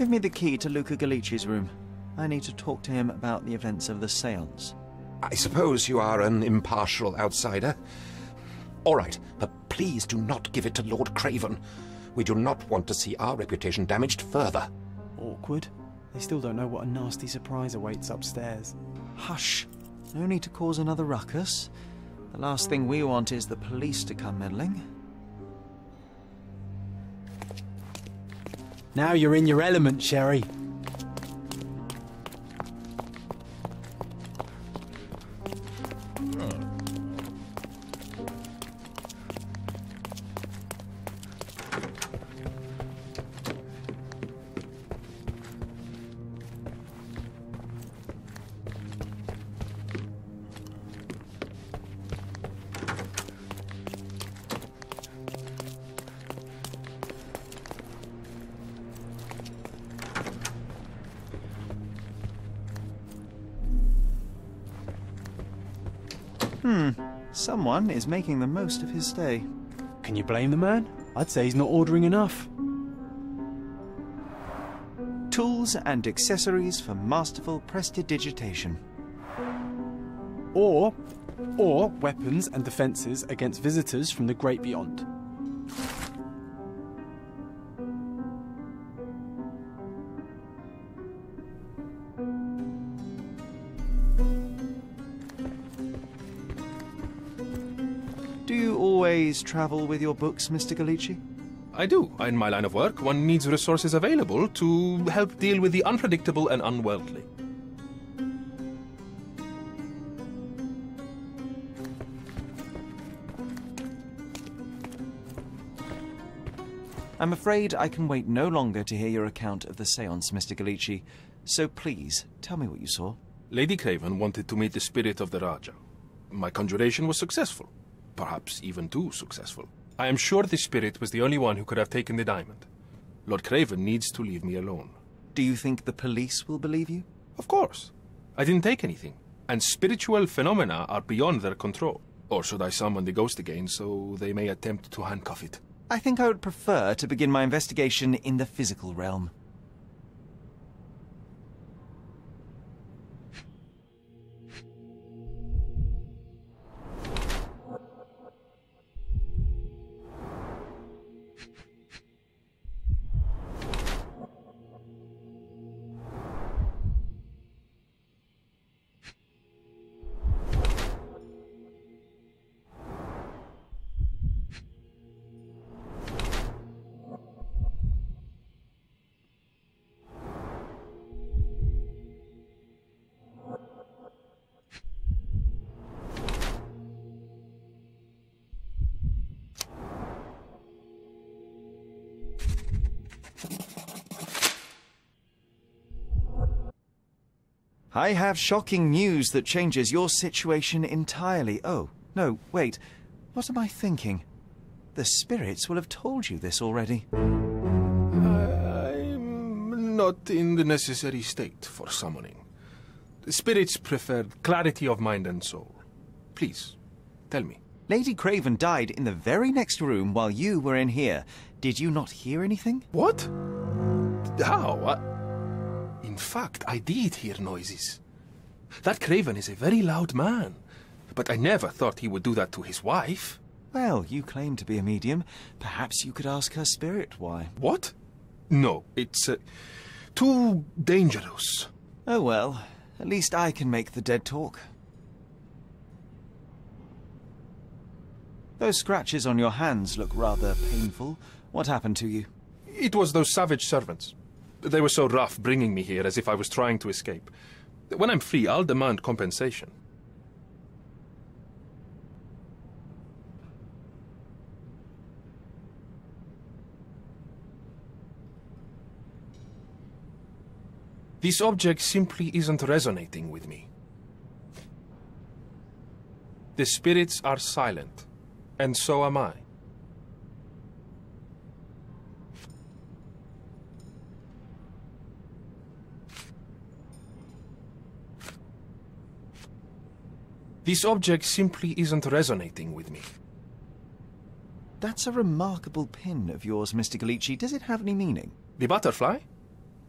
Give me the key to Luca Galici's room. I need to talk to him about the events of the séance. I suppose you are an impartial outsider. All right, but please do not give it to Lord Craven. We do not want to see our reputation damaged further. Awkward. They still don't know what a nasty surprise awaits upstairs. Hush. No need to cause another ruckus. The last thing we want is the police to come meddling. Now you're in your element, Sherry. Someone is making the most of his stay. Can you blame the man? I'd say he's not ordering enough. Tools and accessories for masterful prestidigitation. Or weapons and defences against visitors from the great beyond. Do you always travel with your books, Mr. Galici? I do. In my line of work, one needs resources available to help deal with the unpredictable and unworldly. I'm afraid I can wait no longer to hear your account of the séance, Mr. Galici. So please, tell me what you saw. Lady Craven wanted to meet the spirit of the Raja. My conjuration was successful. Perhaps even too successful. I am sure the spirit was the only one who could have taken the diamond. Lord Craven needs to leave me alone. Do you think the police will believe you? Of course. I didn't take anything. And spiritual phenomena are beyond their control. Or should I summon the ghost again so they may attempt to handcuff it? I think I would prefer to begin my investigation in the physical realm. I have shocking news that changes your situation entirely. Oh, no, wait. What am I thinking? The spirits will have told you this already. I'm not in the necessary state for summoning. The spirits preferred clarity of mind and soul. Please, tell me. Lady Craven died in the very next room while you were in here. Did you not hear anything? What? How? In fact, I did hear noises. That Craven is a very loud man, but I never thought he would do that to his wife. Well, you claim to be a medium. Perhaps you could ask her spirit why. What? No, it's too dangerous. Oh well, at least I can make the dead talk. Those scratches on your hands look rather painful. What happened to you? It was those savage servants. They were so rough bringing me here as if I was trying to escape. When I'm free, I'll demand compensation. This object simply isn't resonating with me. The spirits are silent, and so am I. This object simply isn't resonating with me. That's a remarkable pin of yours, Mr. Galici. Does it have any meaning? The butterfly?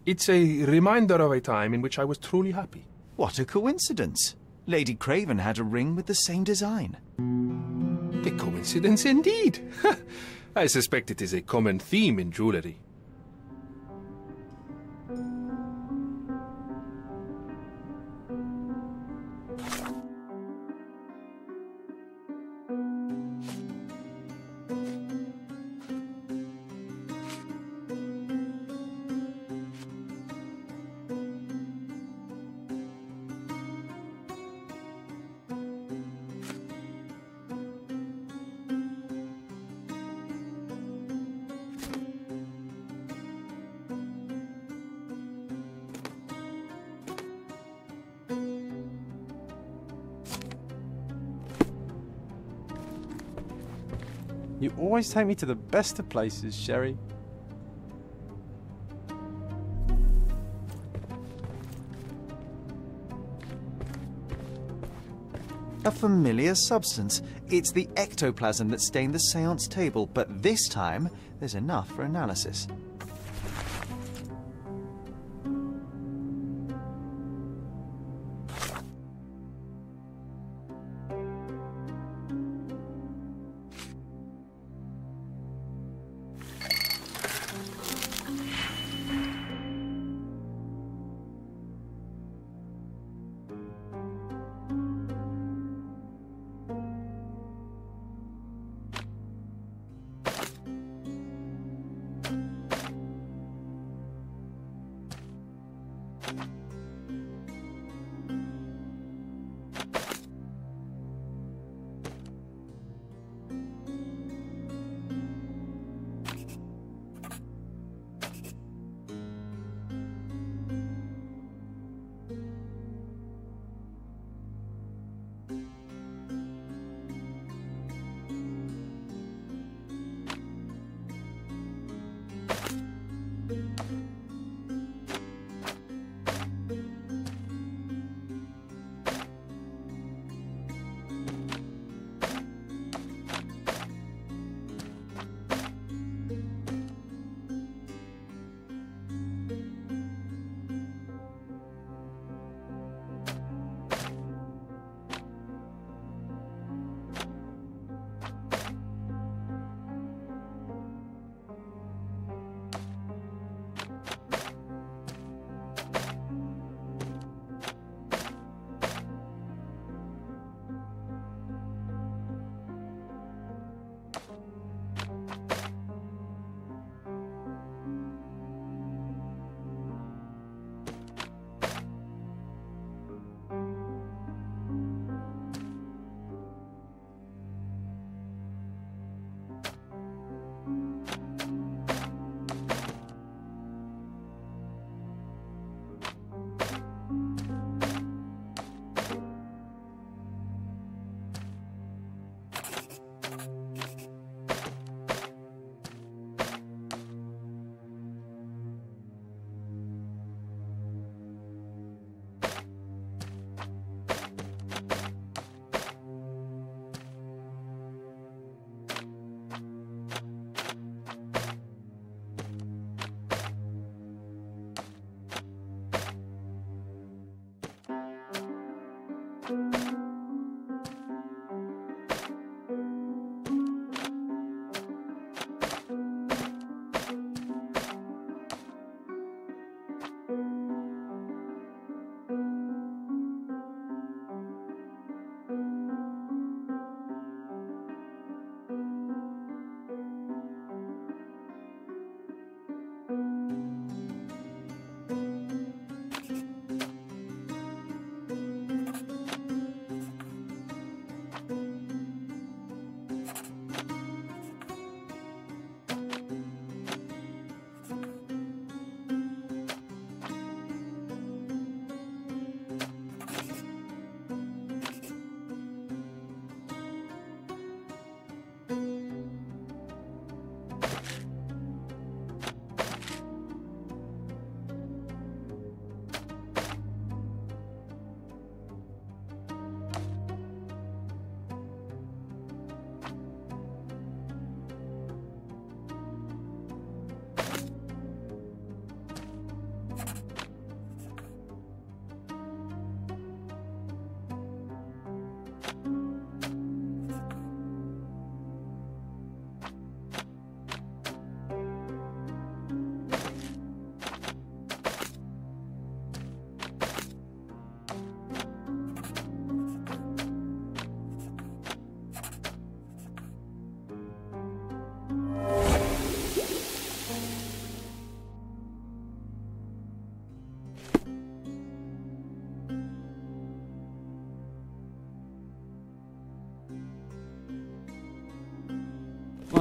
It's a reminder of a time in which I was truly happy. What a coincidence. Lady Craven had a ring with the same design. A coincidence indeed. I suspect it is a common theme in jewellery. You always take me to the best of places, Sherry. A familiar substance. It's the ectoplasm that stained the seance table, but this time there's enough for analysis.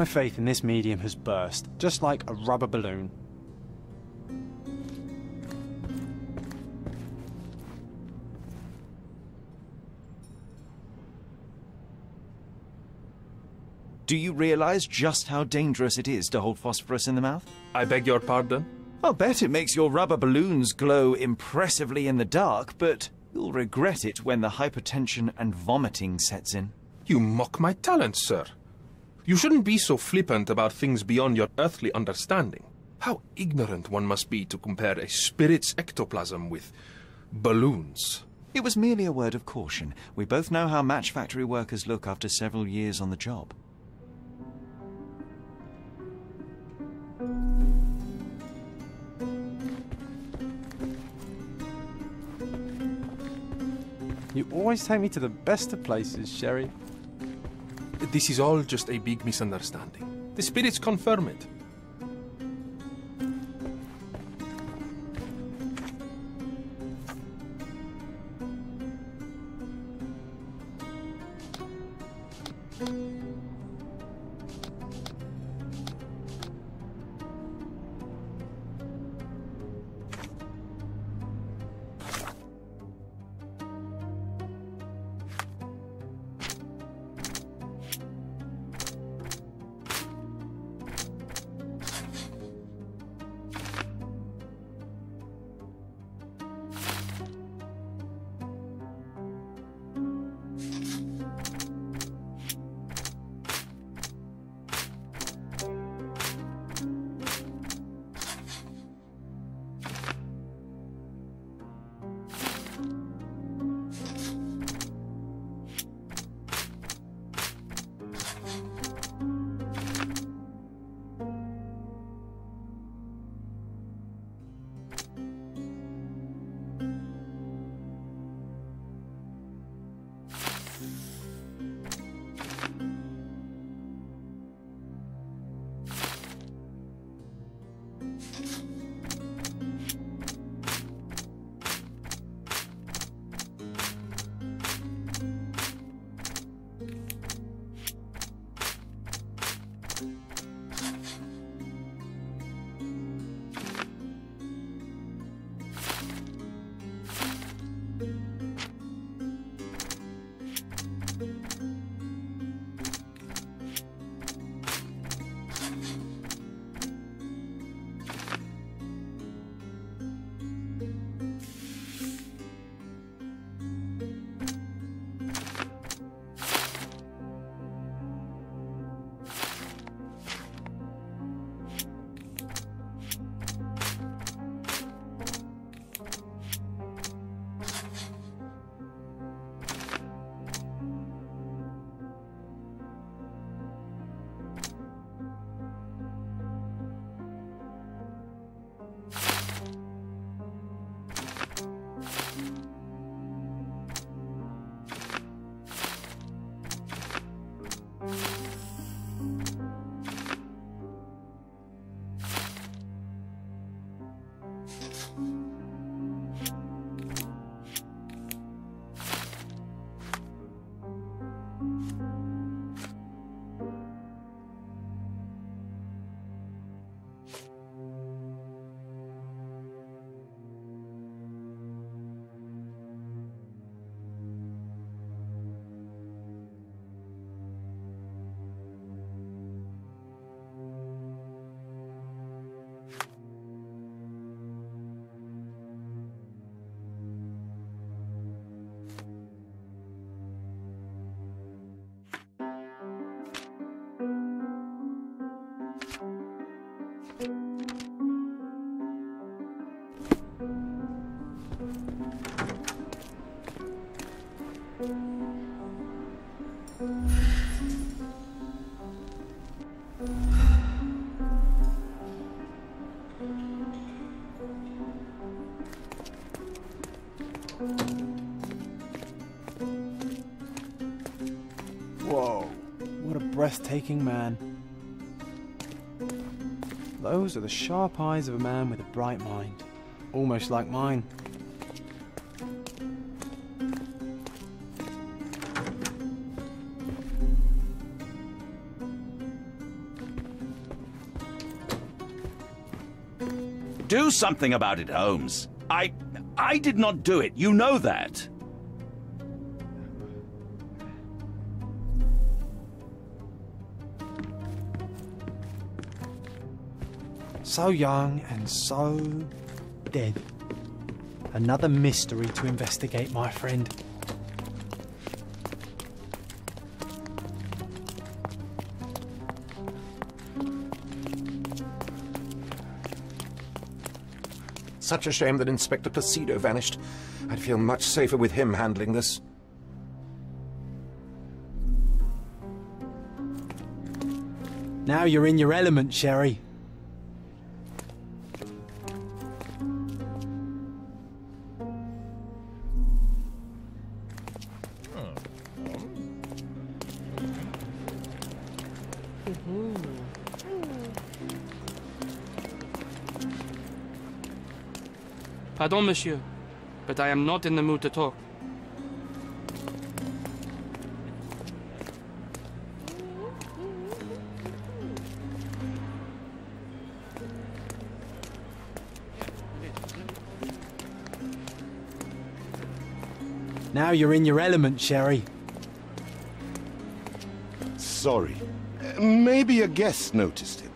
My faith in this medium has burst, just like a rubber balloon. Do you realize just how dangerous it is to hold phosphorus in the mouth? I beg your pardon? I'll bet it makes your rubber balloons glow impressively in the dark, but you'll regret it when the hypertension and vomiting sets in. You mock my talents, sir. You shouldn't be so flippant about things beyond your earthly understanding. How ignorant one must be to compare a spirit's ectoplasm with balloons. It was merely a word of caution. We both know how match factory workers look after several years on the job. You always take me to the best of places, Sherry. This is all just a big misunderstanding. The spirits confirm it. Whoa, what a breathtaking man. Those are the sharp eyes of a man with a bright mind, almost like mine. Do something about it, Holmes. I did not do it. You know that. So young and so dead. Another mystery to investigate, my friend. Such a shame that Inspector Placido vanished. I'd feel much safer with him handling this. Now you're in your element, Sherry. Pardon, monsieur, but I am not in the mood to talk. Now you're in your element, Sherry. Sorry. Maybe a guest noticed him.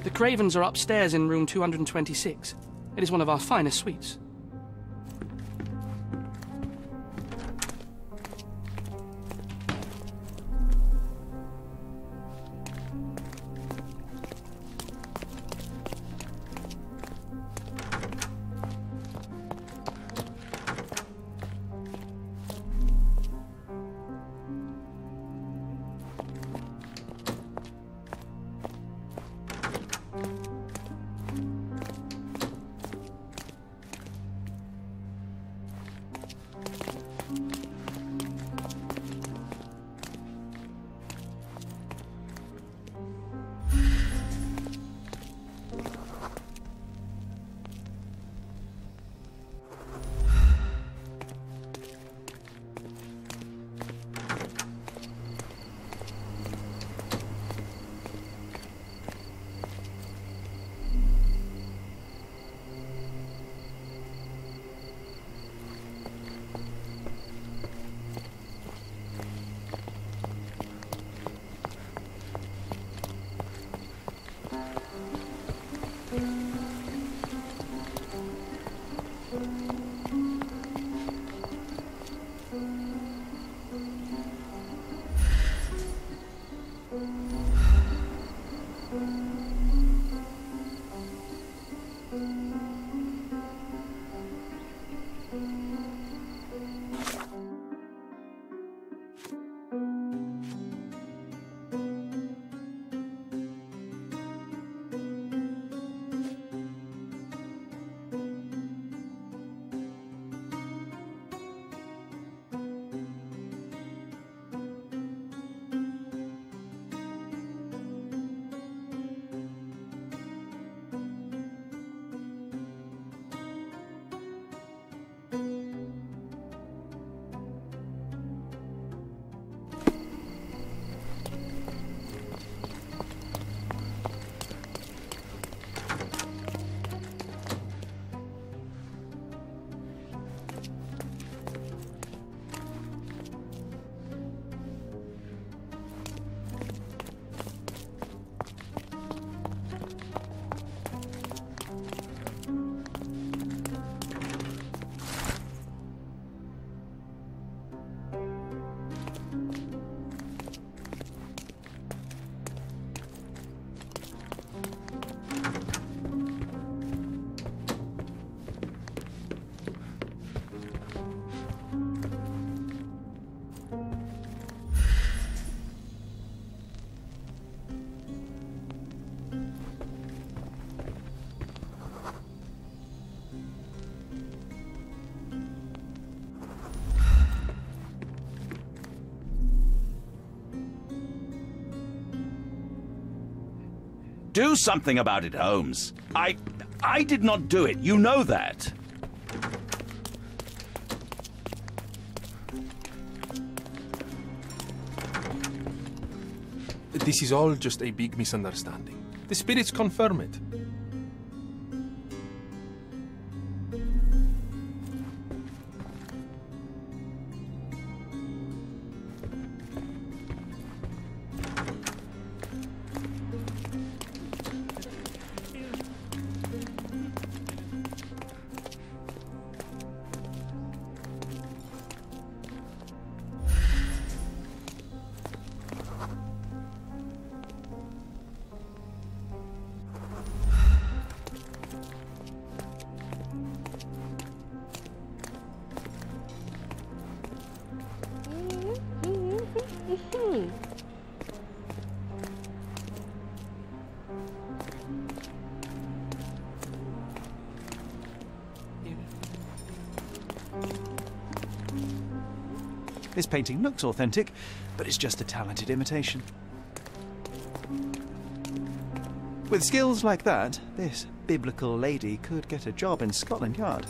The Cravens are upstairs in room 226. It is one of our finest suites. Do something about it, Holmes. I did not do it. You know that. This is all just a big misunderstanding. The spirits confirm it. This painting looks authentic, but it's just a talented imitation. With skills like that, this biblical lady could get a job in Scotland Yard.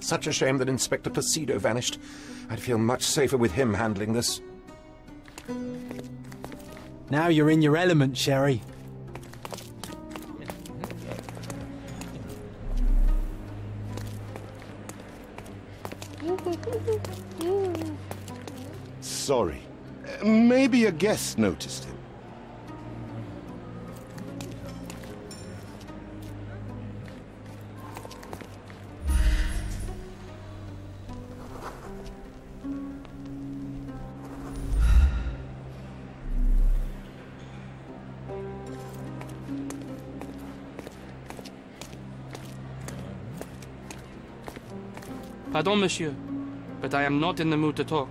Such a shame that Inspector Placido vanished. I'd feel much safer with him handling this. Now you're in your element, Sherry. Sorry. Maybe a guest noticed him. Pardon, monsieur, but I am not in the mood to talk.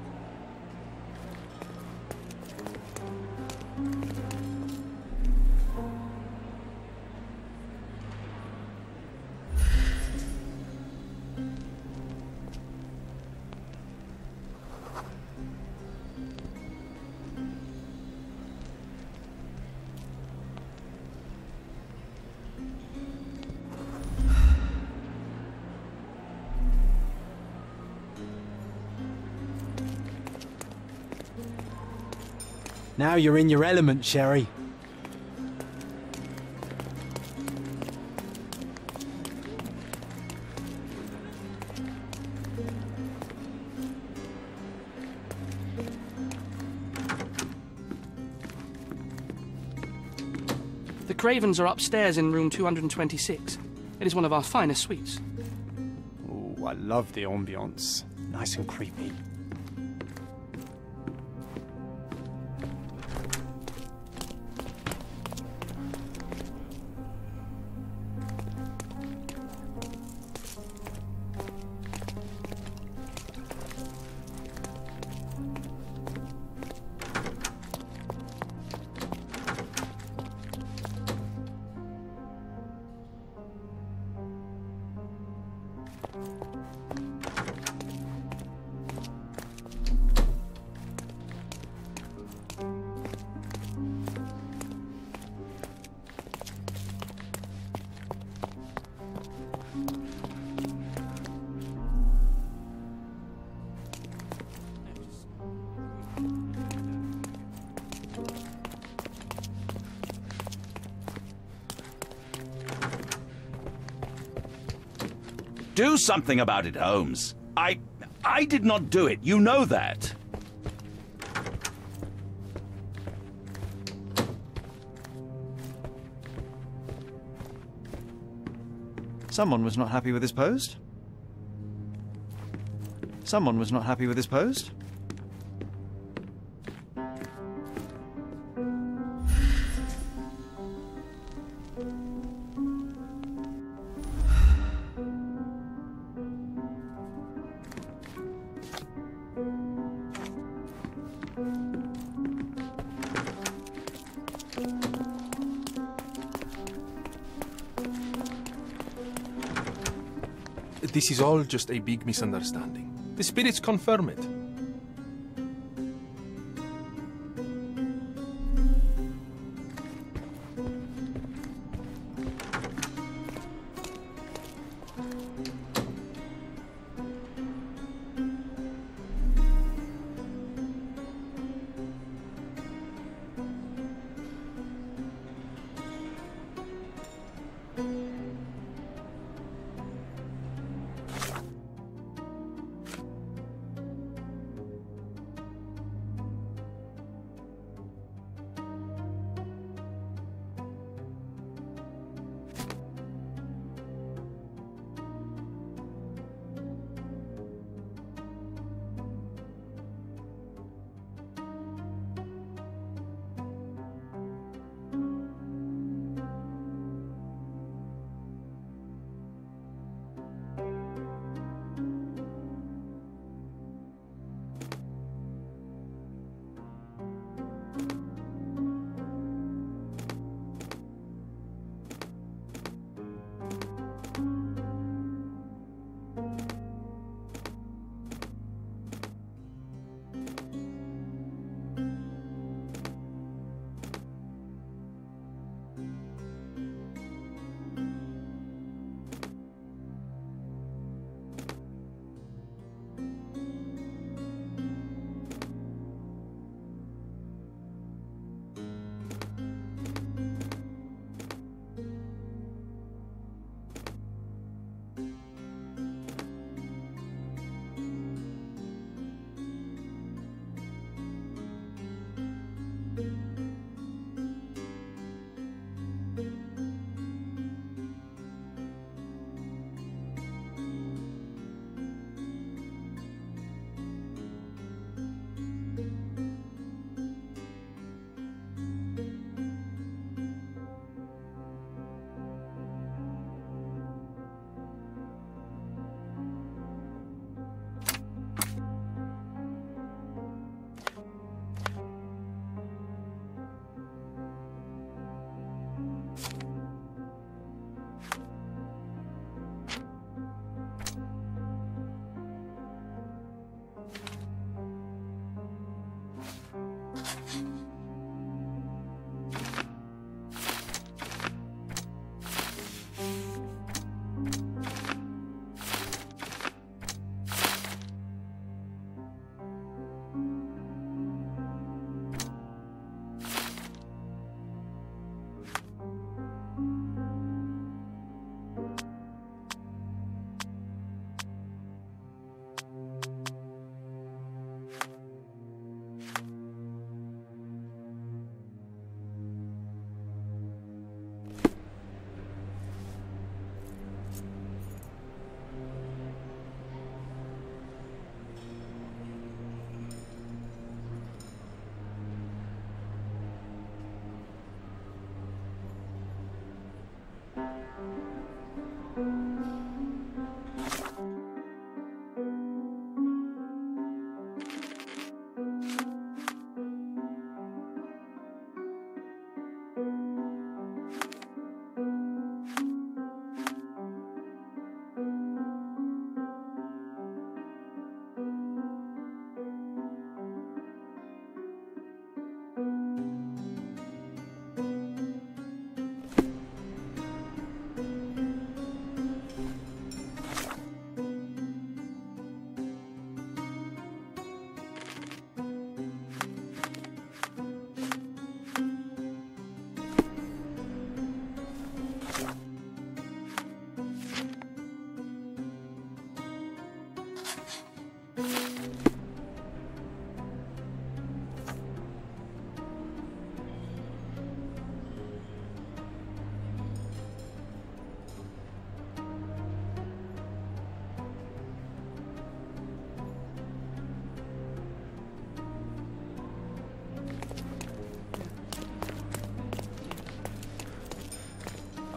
Now you're in your element, Sherry. The Cravens are upstairs in room 226. It is one of our finest suites. Oh, I love the ambience. Nice and creepy. Do something about it, Holmes. I did not do it. You know that. Someone was not happy with his post. Someone was not happy with his post. This is all just a big misunderstanding. The spirits confirm it.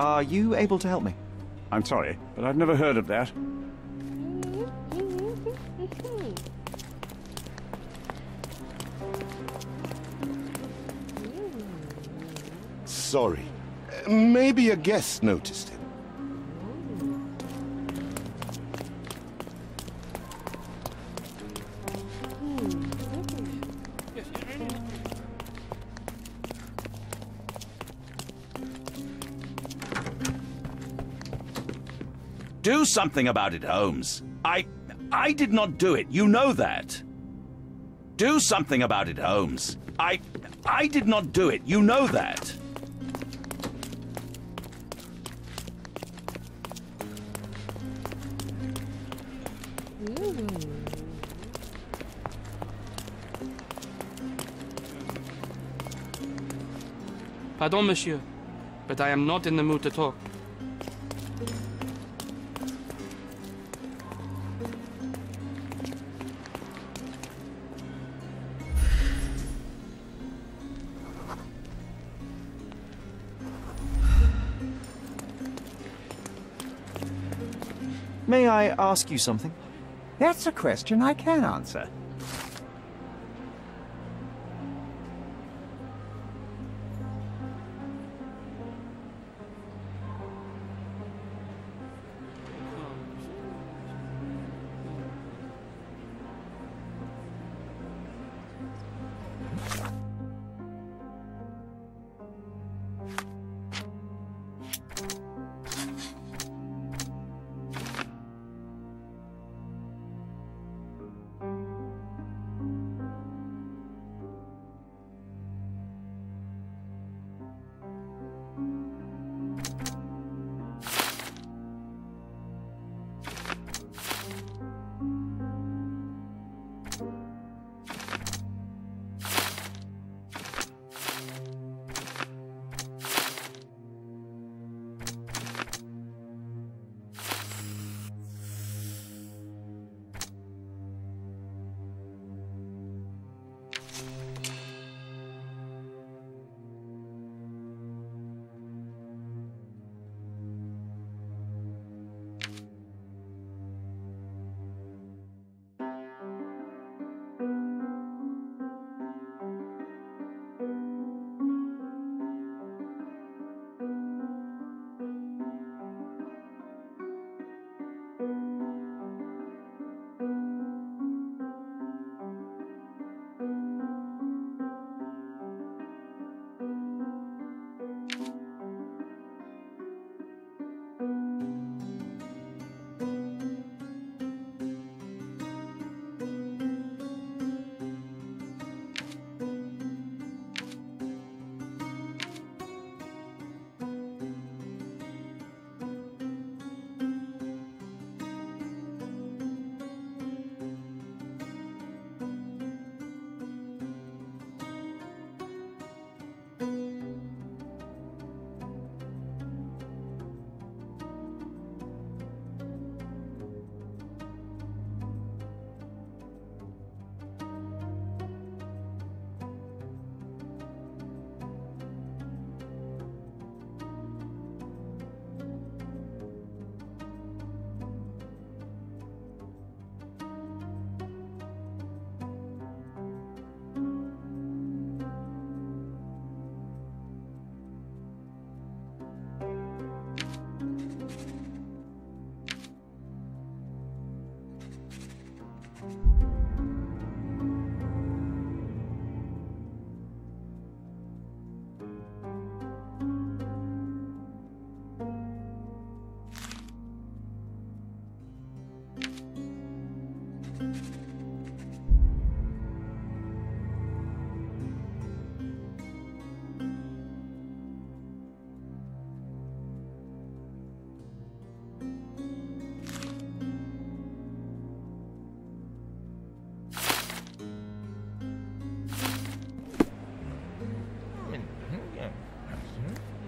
Are you able to help me? I'm sorry, but I've never heard of that. Sorry. Maybe a guest noticed him. Do something about it, Holmes. I did not do it. You know that. Do something about it, Holmes. I did not do it. You know that. Pardon, monsieur, but I am not in the mood to talk. May I ask you something? That's a question I can answer.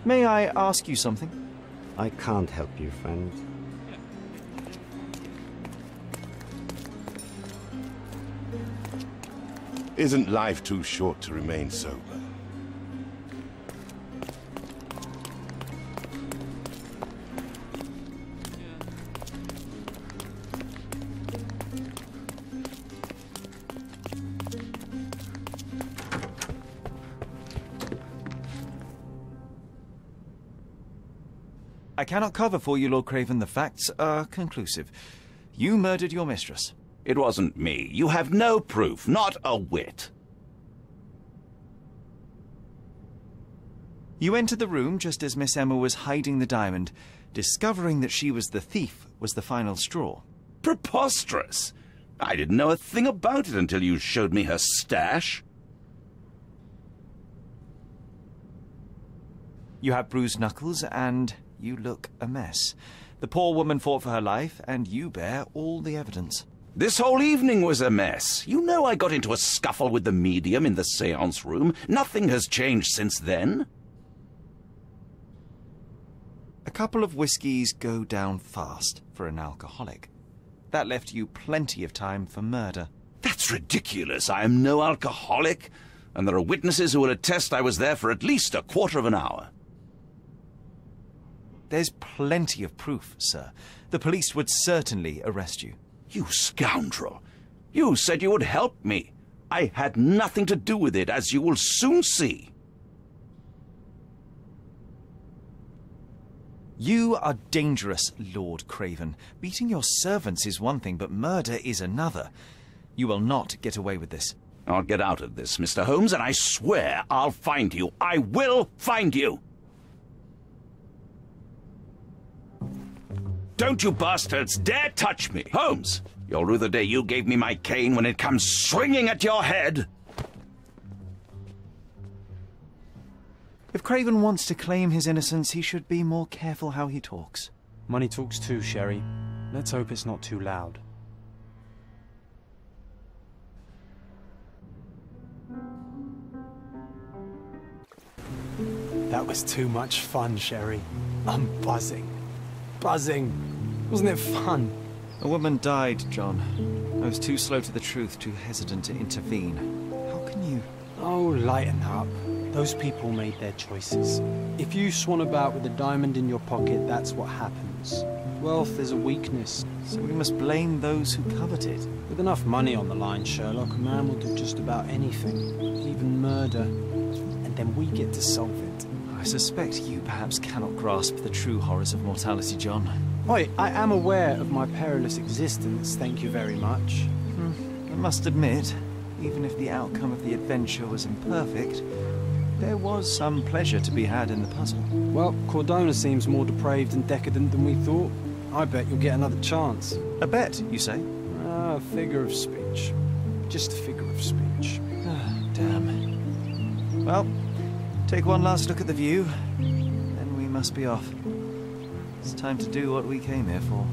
May I ask you something? I can't help you, friend. Isn't life too short to remain sober? I cannot cover for you, Lord Craven. The facts are conclusive. You murdered your mistress. It wasn't me. You have no proof, not a whit. You entered the room just as Miss Emma was hiding the diamond. Discovering that she was the thief was the final straw. Preposterous! I didn't know a thing about it until you showed me her stash. You have bruised knuckles, and you look a mess. The poor woman fought for her life, and you bear all the evidence. This whole evening was a mess. You know I got into a scuffle with the medium in the séance room. Nothing has changed since then. A couple of whiskies go down fast for an alcoholic. That left you plenty of time for murder. That's ridiculous. I am no alcoholic, and there are witnesses who will attest I was there for at least a quarter of an hour. There's plenty of proof, sir. The police would certainly arrest you. You scoundrel! You said you would help me. I had nothing to do with it, as you will soon see. You are dangerous, Lord Craven. Beating your servants is one thing, but murder is another. You will not get away with this. I'll get out of this, Mr. Holmes, and I swear I'll find you. I will find you! Don't you bastards dare touch me! Holmes, you'll rue the day you gave me my cane when it comes swinging at your head! If Craven wants to claim his innocence, he should be more careful how he talks. Money talks too, Sherry. Let's hope it's not too loud. That was too much fun, Sherry. I'm buzzing. Buzzing. Wasn't it fun? A woman died, John. I was too slow to the truth, too hesitant to intervene. How can you... Oh, lighten up. Those people made their choices. If you swan about with a diamond in your pocket, that's what happens. Wealth is a weakness. So we must blame those who covet it. With enough money on the line, Sherlock, a man will do just about anything. Even murder. And then we get to solve it. I suspect you perhaps cannot grasp the true horrors of mortality, John. Oi, I am aware of my perilous existence, thank you very much. I must admit, even if the outcome of the adventure was imperfect, there was some pleasure to be had in the puzzle. Well, Cordona seems more depraved and decadent than we thought. I bet you'll get another chance. A bet, you say? A figure of speech. Just a figure of speech. Damn. Well, take one last look at the view, then we must be off. It's time to do what we came here for.